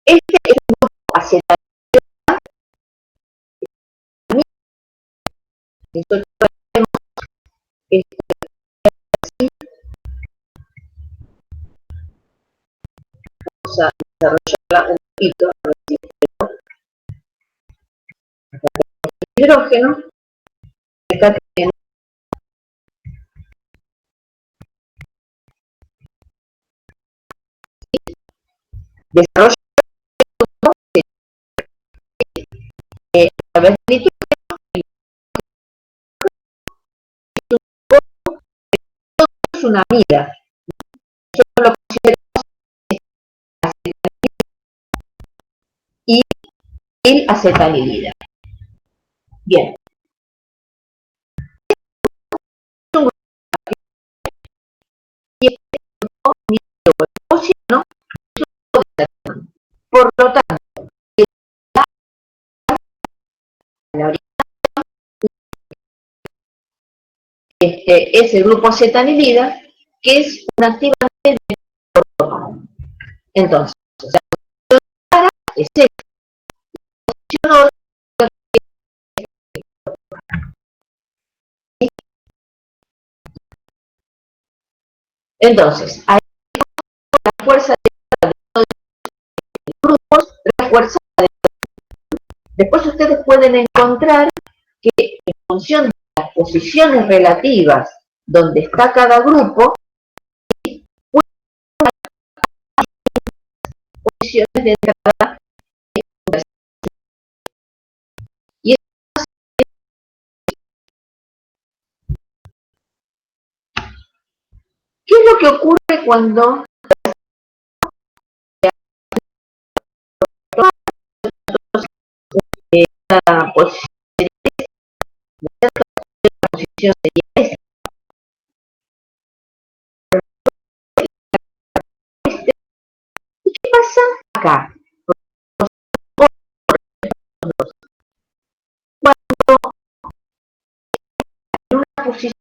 [SPEAKER 1] este es un grupo hacia la derecha. Vamos a desarrollarla un poquito. Hidrógeno, acá tenemos desarrollo a través de nitrógeno, es una amida. Yo lo considero y el acetanilida. Bien. Y este oxígeno, por lo tanto, la orientación es el grupo acetanilida, que es un activante de ortopara. Entonces, la ortopara es esta. Entonces, hay la fuerza de los grupos, la fuerza de... Después ustedes pueden encontrar que en función de las posiciones relativas donde está cada grupo, posiciones de cada. Y ¿qué es lo que ocurre cuando la posición sería esta? ¿Y qué pasa acá? Cuando en una posición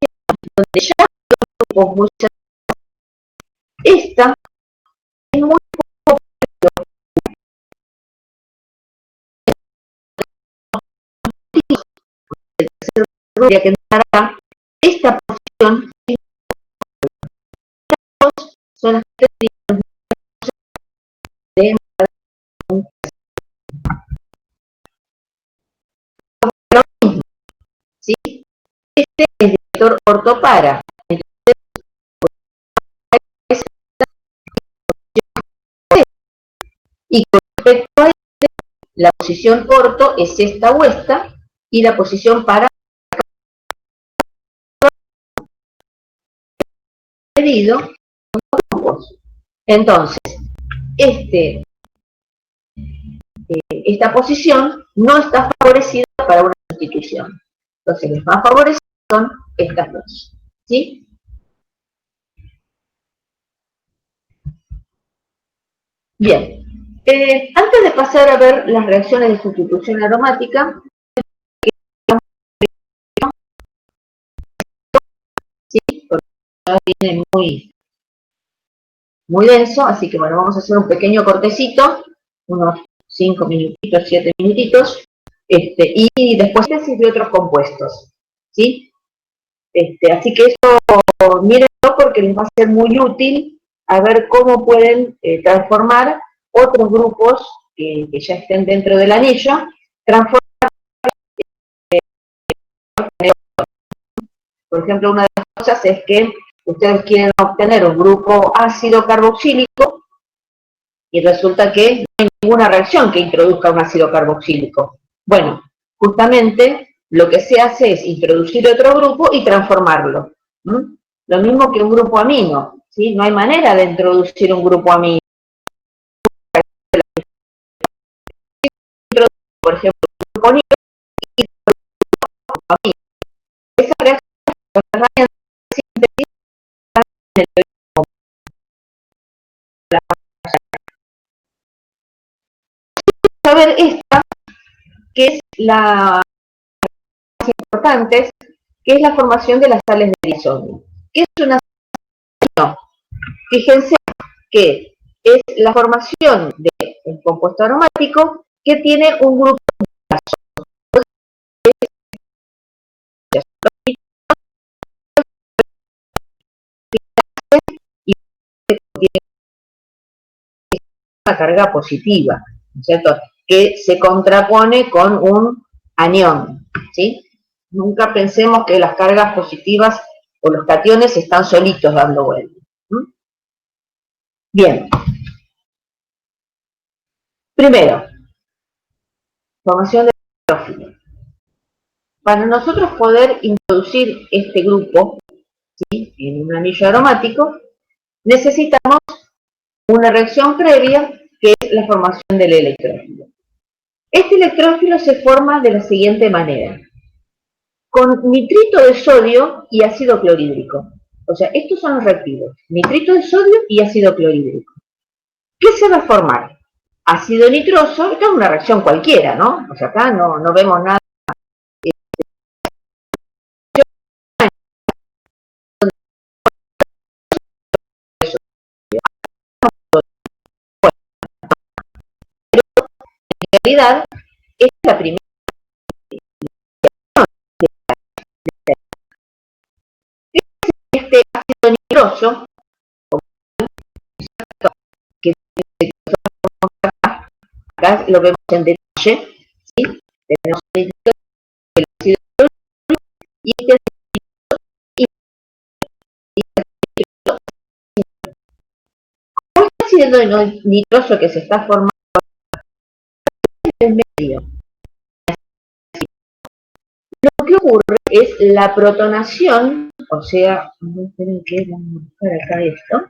[SPEAKER 1] donde ya los grupos muy cercanos, esta es muy poco que entrará, esta posición son las que de lo mismo, ¿sí? Este es el vector ortopara. Entonces, y con respecto a este, la posición orto es esta o esta, y la posición para medido con grupos. Entonces, esta posición no está favorecida para una sustitución. Entonces, las más favorecidas son estas dos. ¿Sí? Bien. Antes de pasar a ver las reacciones de sustitución aromática, ¿sí? Porque viene muy denso, así que bueno, vamos a hacer un pequeño cortecito, unos 5 minutitos, 7 minutitos, y después de otros compuestos, ¿sí? Así que eso mírenlo porque les va a ser muy útil a ver cómo pueden transformar otros grupos que ya estén dentro del anillo, transformar, por ejemplo, una de las cosas es que ustedes quieren obtener un grupo ácido carboxílico y resulta que no hay ninguna reacción que introduzca un ácido carboxílico. Bueno, justamente lo que se hace es introducir otro grupo y transformarlo. Lo mismo que un grupo amino, ¿sí? No hay manera de introducir un grupo amino. por ejemplo, un grupo nitroso y un grupo amino. Esa reacción es una herramienta de síntesis en el teorismo. Vamos a ver esta, que es la más importante, que es la formación de las sales de disodio. ¿Qué es una sal? Fíjense que es la formación de un compuesto aromático que tiene un grupo y tiene una carga positiva, ¿no es cierto?, que se contrapone con un anión, ¿sí? Nunca pensemos que las cargas positivas o los cationes están solitos dando vueltas. Bien. Primero, formación de nitrófilo. Para nosotros poder introducir este grupo, ¿sí?, en un anillo aromático, necesitamos una reacción previa que es la formación del electrófilo. Este electrófilo se forma de la siguiente manera: con nitrito de sodio y ácido clorhídrico. O sea, estos son los reactivos: nitrito de sodio y ácido clorhídrico. ¿Qué se va a formar? Ácido nitroso. Esta es una reacción cualquiera, ¿no? O sea, acá no vemos nada. En realidad, esta es la primera. Este ácido nitroso, que acá lo vemos en detalle, ¿sí? Tenemos el ácido y este ácido nitroso que se está formando en el medio. Lo que ocurre es la protonación, o sea, vamos a buscar acá esto.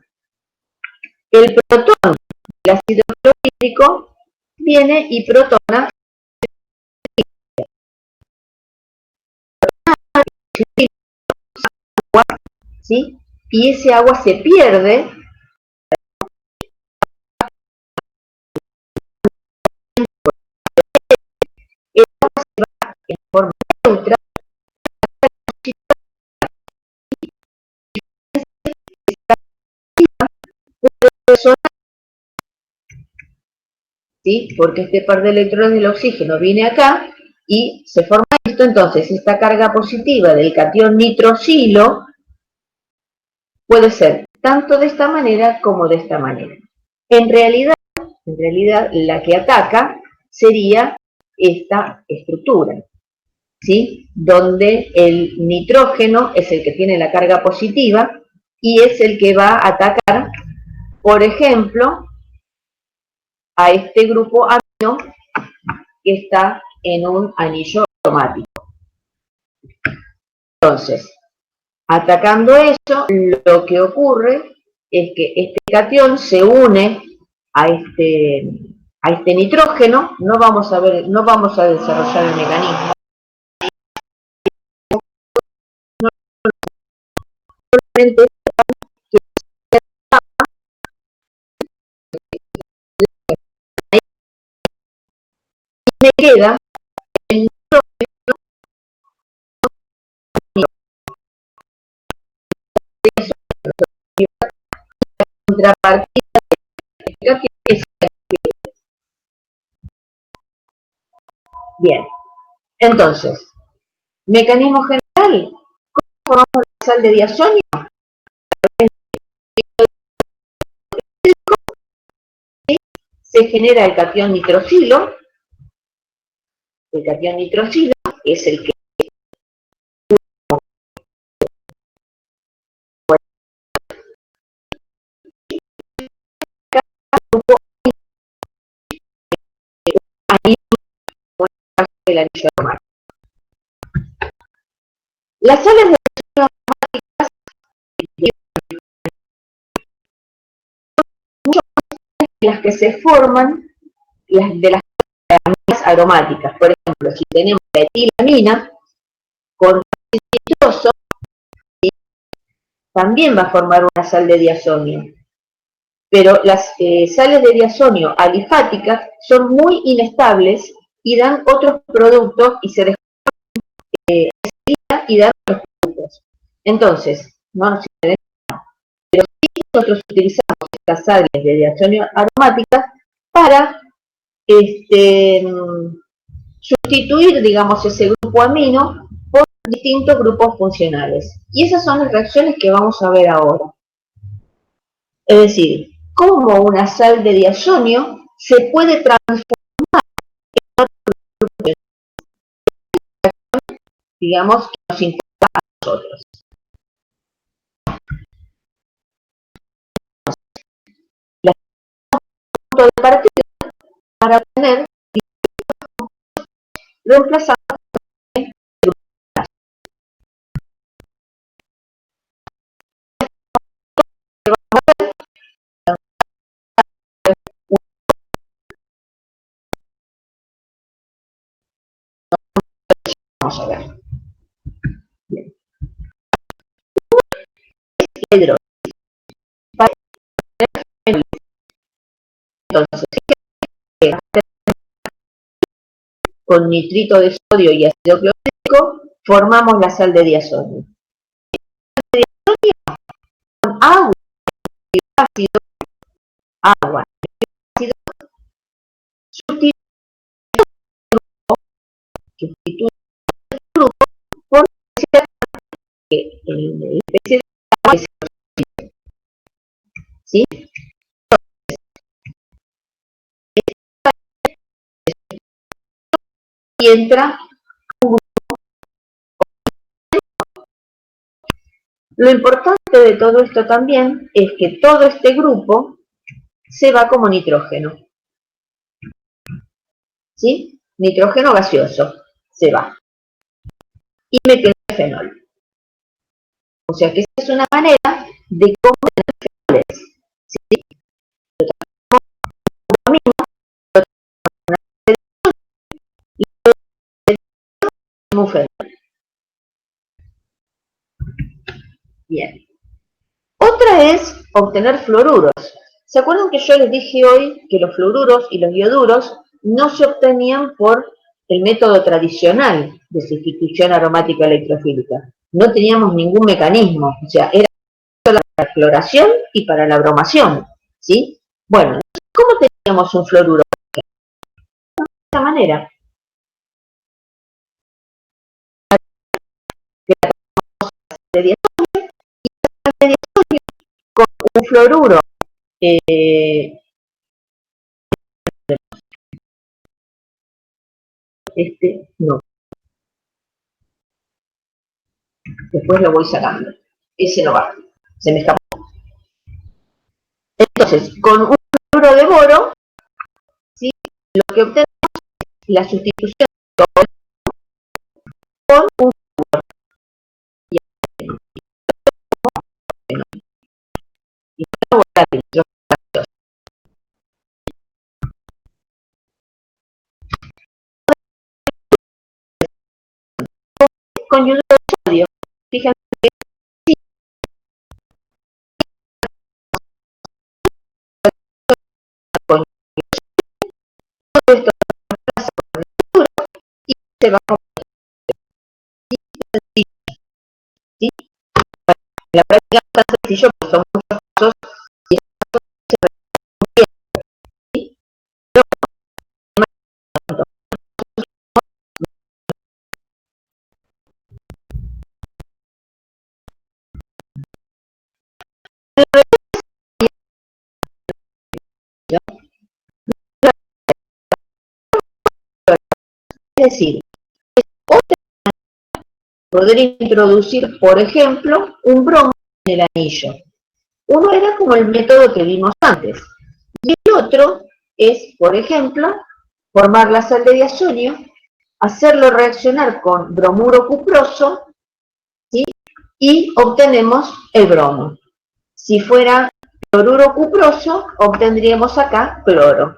[SPEAKER 1] El protón del ácido clorhídrico viene y protona, ¿sí? Y ese agua se pierde en forma neutra. ¿Sí? Porque este par de electrones del oxígeno viene acá y se forma esto. Entonces esta carga positiva del catión nitrosilo puede ser tanto de esta manera como de esta manera. En realidad la que ataca sería esta estructura, ¿sí?, donde el nitrógeno es el que tiene la carga positiva y es el que va a atacar, por ejemplo, a este grupo amino que está en un anillo aromático. Entonces, atacando eso, lo que ocurre es que este catión se une a este nitrógeno. No vamos a desarrollar el mecanismo. Solamente me queda el nitrógeno contrapartida de es. Bien, entonces, mecanismo general: ¿cómo formamos la sal de diazonio? Se genera el catión nitrosilo. El catión nitrosilo es el que el anillo aromático. Las sales de aromáticas mucho más las que se forman, las de las aromáticas. Por ejemplo, si tenemos la etilamina con ácido nitroso, también va a formar una sal de diazonio. Pero las sales de diazonio alifáticas son muy inestables y dan otros productos y se y dan otros productos. Entonces, no nos sirve de nada. Pero sí nosotros utilizamos estas sales de diazonio aromáticas para sustituir, digamos, ese grupo amino por distintos grupos funcionales. Y esas son las reacciones que vamos a ver ahora. Es decir, cómo una sal de diazonio se puede transformar en otro grupo, digamos, que nos importa a nosotros. La punto de partida para obtener reemplazando vamos a ver. Bien. Hidrógeno. Entonces, con nitrito de sodio y ácido clorhídrico formamos la sal de diazonio. Con agua y ácido, agua y ácido, sustituye el grupo por el especie de agua que se sustituye. ¿Sí? Y entra un grupo. Lo importante de todo esto también es que todo este grupo se va como nitrógeno. ¿Sí? Nitrógeno gaseoso se va. Y me queda el fenol. O sea que esa es una manera de cómo tener fenoles. ¿Sí? Un fenol. Bien. Otra es obtener fluoruros. ¿Se acuerdan que yo les dije hoy que los fluoruros y los ioduros no se obtenían por el método tradicional de sustitución aromática electrofílica? No teníamos ningún mecanismo, o sea, era solo para la floración y para la bromación, ¿sí? Bueno, ¿cómo teníamos un fluoruro? De esta manera. De diazonio y de diazonio con un fluoruro no. Después lo voy sacando. Ese no va. Se me escapó. Entonces, con un fluoruro de boro, ¿sí? Lo que obtenemos es la sustitución con un y con yoduro de sodio. Fíjense que sí, con todo esto y se va a ¿sí? La práctica es tan sencillo porque son muchos pasos y se repiten, ¿sí? Es decir, poder introducir, por ejemplo, un bromo en el anillo. Uno era como el método que vimos antes. Y el otro es, por ejemplo, formar la sal de diazonio, hacerlo reaccionar con bromuro cuproso, ¿sí? Y obtenemos el bromo. Si fuera cloruro cuproso, obtendríamos acá cloro.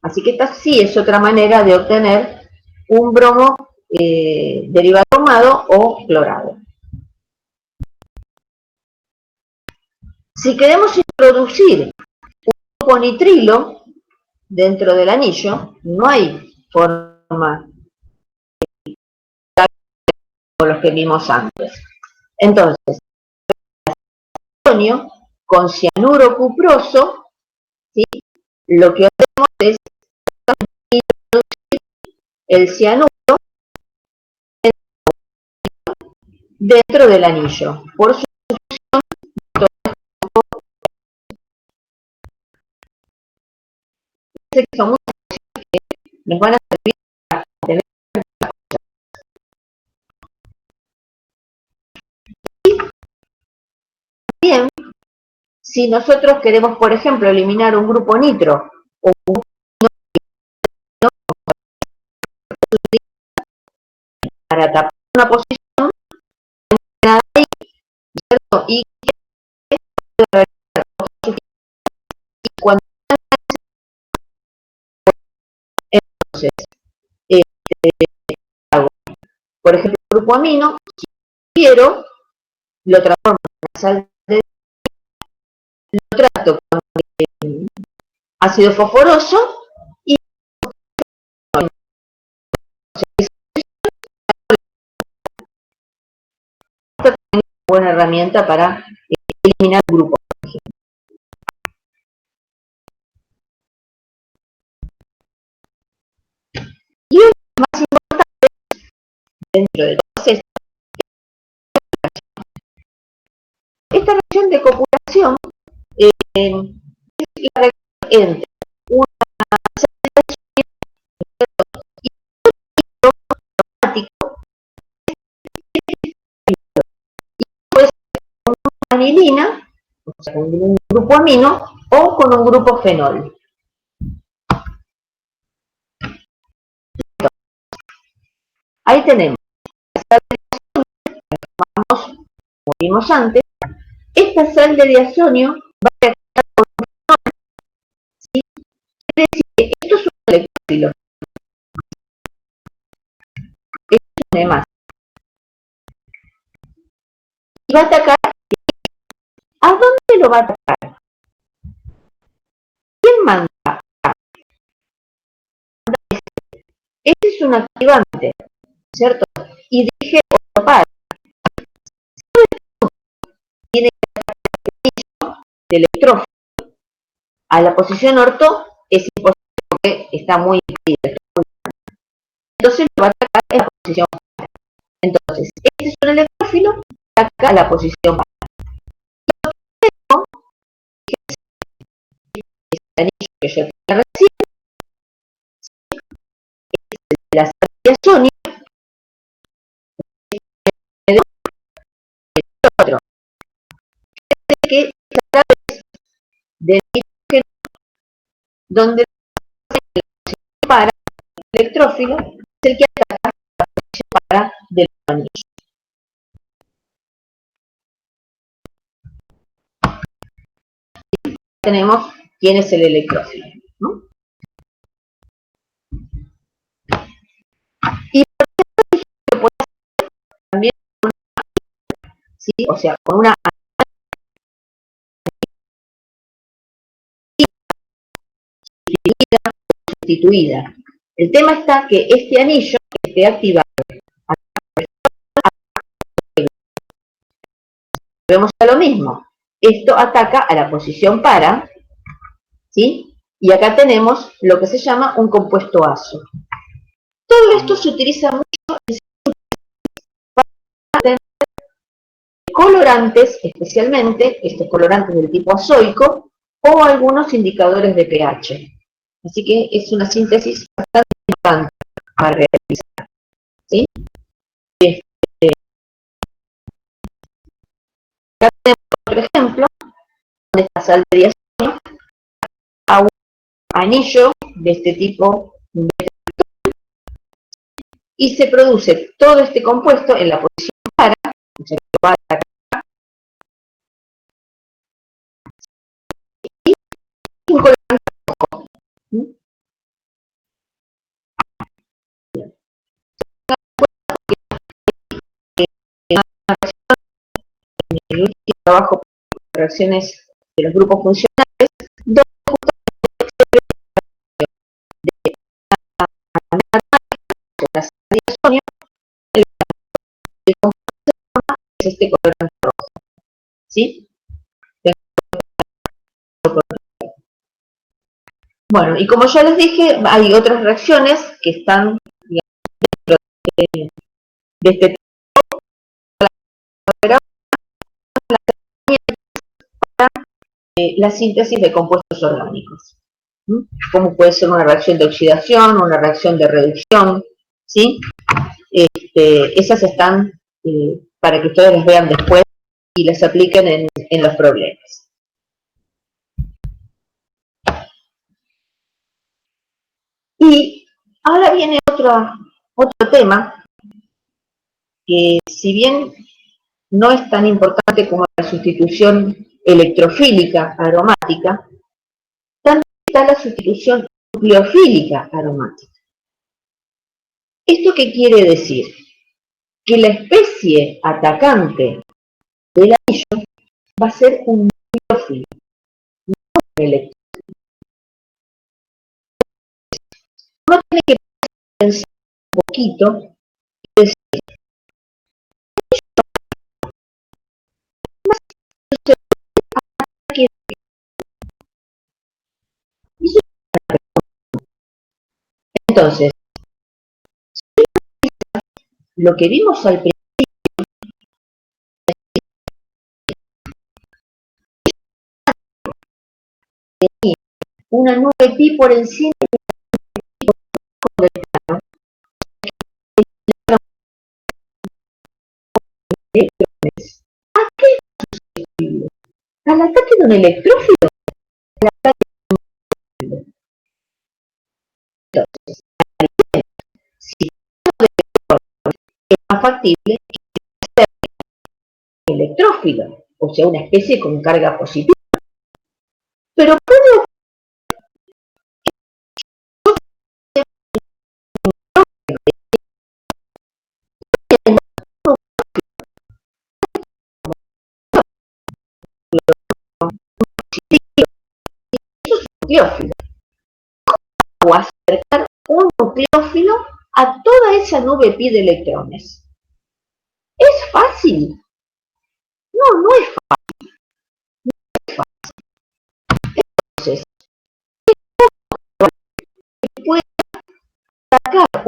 [SPEAKER 1] Así que esta sí es otra manera de obtener un bromo derivado bromado o clorado. Si queremos introducir un grupo nitrilo dentro del anillo, no hay forma como los que vimos antes. Entonces, con cianuro cuproso, ¿sí? Lo que hacemos es introducir el cianuro dentro del anillo. Por su que son muchas que nos van a servir para tener bien. Si nosotros queremos, por ejemplo, eliminar un grupo nitro o un grupo para tapar una posición, ahí, ¿cierto? Y cuando entonces hago, por ejemplo, el grupo amino, si quiero, lo transformo en una sal de lo trato con ácido fosforoso y esta es una buena herramienta para eliminar grupos. Y lo más importante dentro de todas estas, esta reacción de copulación es la reacción entre una aromático puede ser con una anilina, o sea, con un grupo amino, o con un grupo fenol. Ahí tenemos la sal de diazonio, como vimos antes. Esta sal de diazonio va a reaccionar con un fenol, ¿sí? Quiere decir que esto es un electrófilo, esto es un EMAS, y va a atacar. ¿A dónde lo va a atacar? ¿Quién manda? Este es un activante, ¿cierto? Y dije ortopar. Tiene el electrófilo a la posición orto, es imposible porque está muy dividido. Entonces lo va a atacar en la posición para. Entonces, este es un electrófilo que ataca a la posición para. El anillo que yo tenía recién, la sal de diazonio, el otro. Que es a través del nitrógeno donde para el electrófilo es el que ataca la posición para del anillo. Tenemos quién es el electrófilo, ¿no? Y se puede hacer también con una, ¿sí? O sea, con una sustituida. El tema está que este anillo esté activado. Vemos a lo mismo. Esto ataca a la posición para, ¿sí? Y acá tenemos lo que se llama un compuesto azo. Todo esto se utiliza mucho para tener colorantes, especialmente estos colorantes del tipo azoico, o algunos indicadores de pH. Así que es una síntesis bastante importante para realizar, ¿sí? Acá tenemos otro ejemplo, donde esta sal de diazonio a un anillo de este tipo y se produce todo este compuesto en la posición para, o sea, que va a atacar y un colorante rojo. trabajo de reacciones de los grupos funcionales, donde la salida de sonio, el compuesto es este colorante rojo, ¿sí? Bueno, y como ya les dije, hay otras reacciones que están, digamos, dentro de este tipo, la síntesis de compuestos orgánicos. ¿Sí? Como puede ser una reacción de oxidación, una reacción de reducción, ¿sí? Esas están para que ustedes las vean después y las apliquen en los problemas. Y ahora viene otro tema que, si bien no es tan importante como la sustitución electrofílica aromática, también está la sustitución nucleofílica aromática. ¿Esto qué quiere decir? Que la especie atacante del anillo va a ser un nucleófilo, no un electrófilo. Uno tiene que pensar un poquito y decir, entonces, lo que vimos al principio, una nube pi por encima del plano, electrones. ¿A qué es susceptible? Al ataque de un electrófilo, al ataque de un electrófilo. Entonces, si es más factible que sea electrófilo, o sea, una especie con carga positiva. Pero puede nucleófilo. O acercar un nucleófilo a toda esa nube pi de electrones. ¿Es fácil? No, no es fácil. Entonces, puede sacar un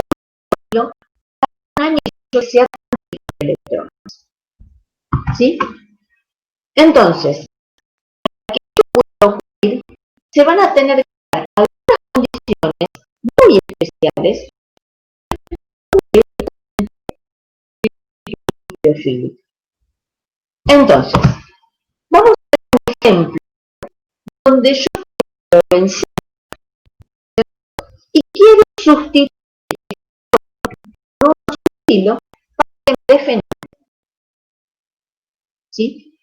[SPEAKER 1] nucleófilo a un anillo que sea de electrones. ¿Sí? Entonces, para que esto pueda ocurrir, se van a tener que dar algunas condiciones muy especiales nucleofílico. Entonces, vamos a hacer un ejemplo donde yo quiero vencer y quiero sustituir un estilo para que me dé fenol. ¿Sí?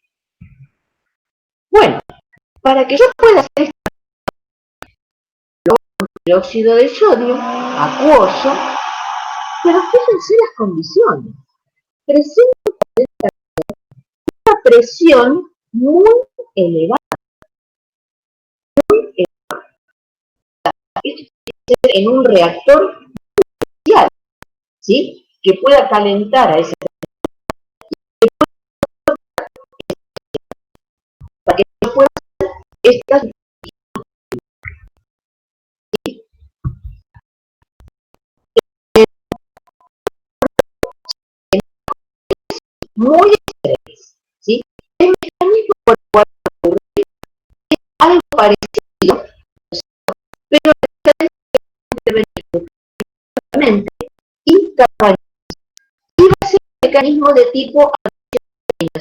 [SPEAKER 1] Bueno, para que yo pueda hacer el óxido de sodio acuoso, pero fíjense las condiciones. Presenta una presión muy elevada. Esto tiene que ser en un reactor especial, ¿sí? Que pueda calentar a ese para que yo pueda hacer estas muy extremas, ¿sí? El mecanismo por el cual ocurre es algo parecido, pero directamente y capaz. Y va a ser un mecanismo de tipo adición.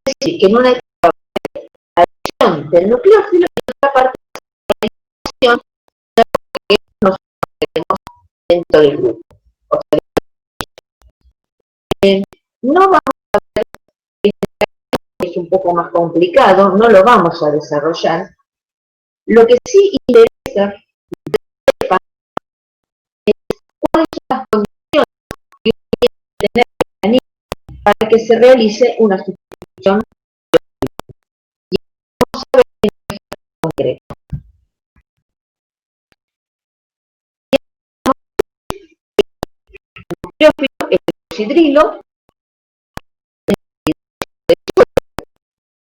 [SPEAKER 1] Es decir, que en una etapa de adición del nucleófilo y en otra parte de adición de lo que nosotros tenemos dentro del grupo. O sea, no vamos a ver, es un poco más complicado, no lo vamos a desarrollar. Lo que sí interesa es cuáles son las condiciones que tiene que tener el mecanismo para que se realice una sustitución el oxidrilo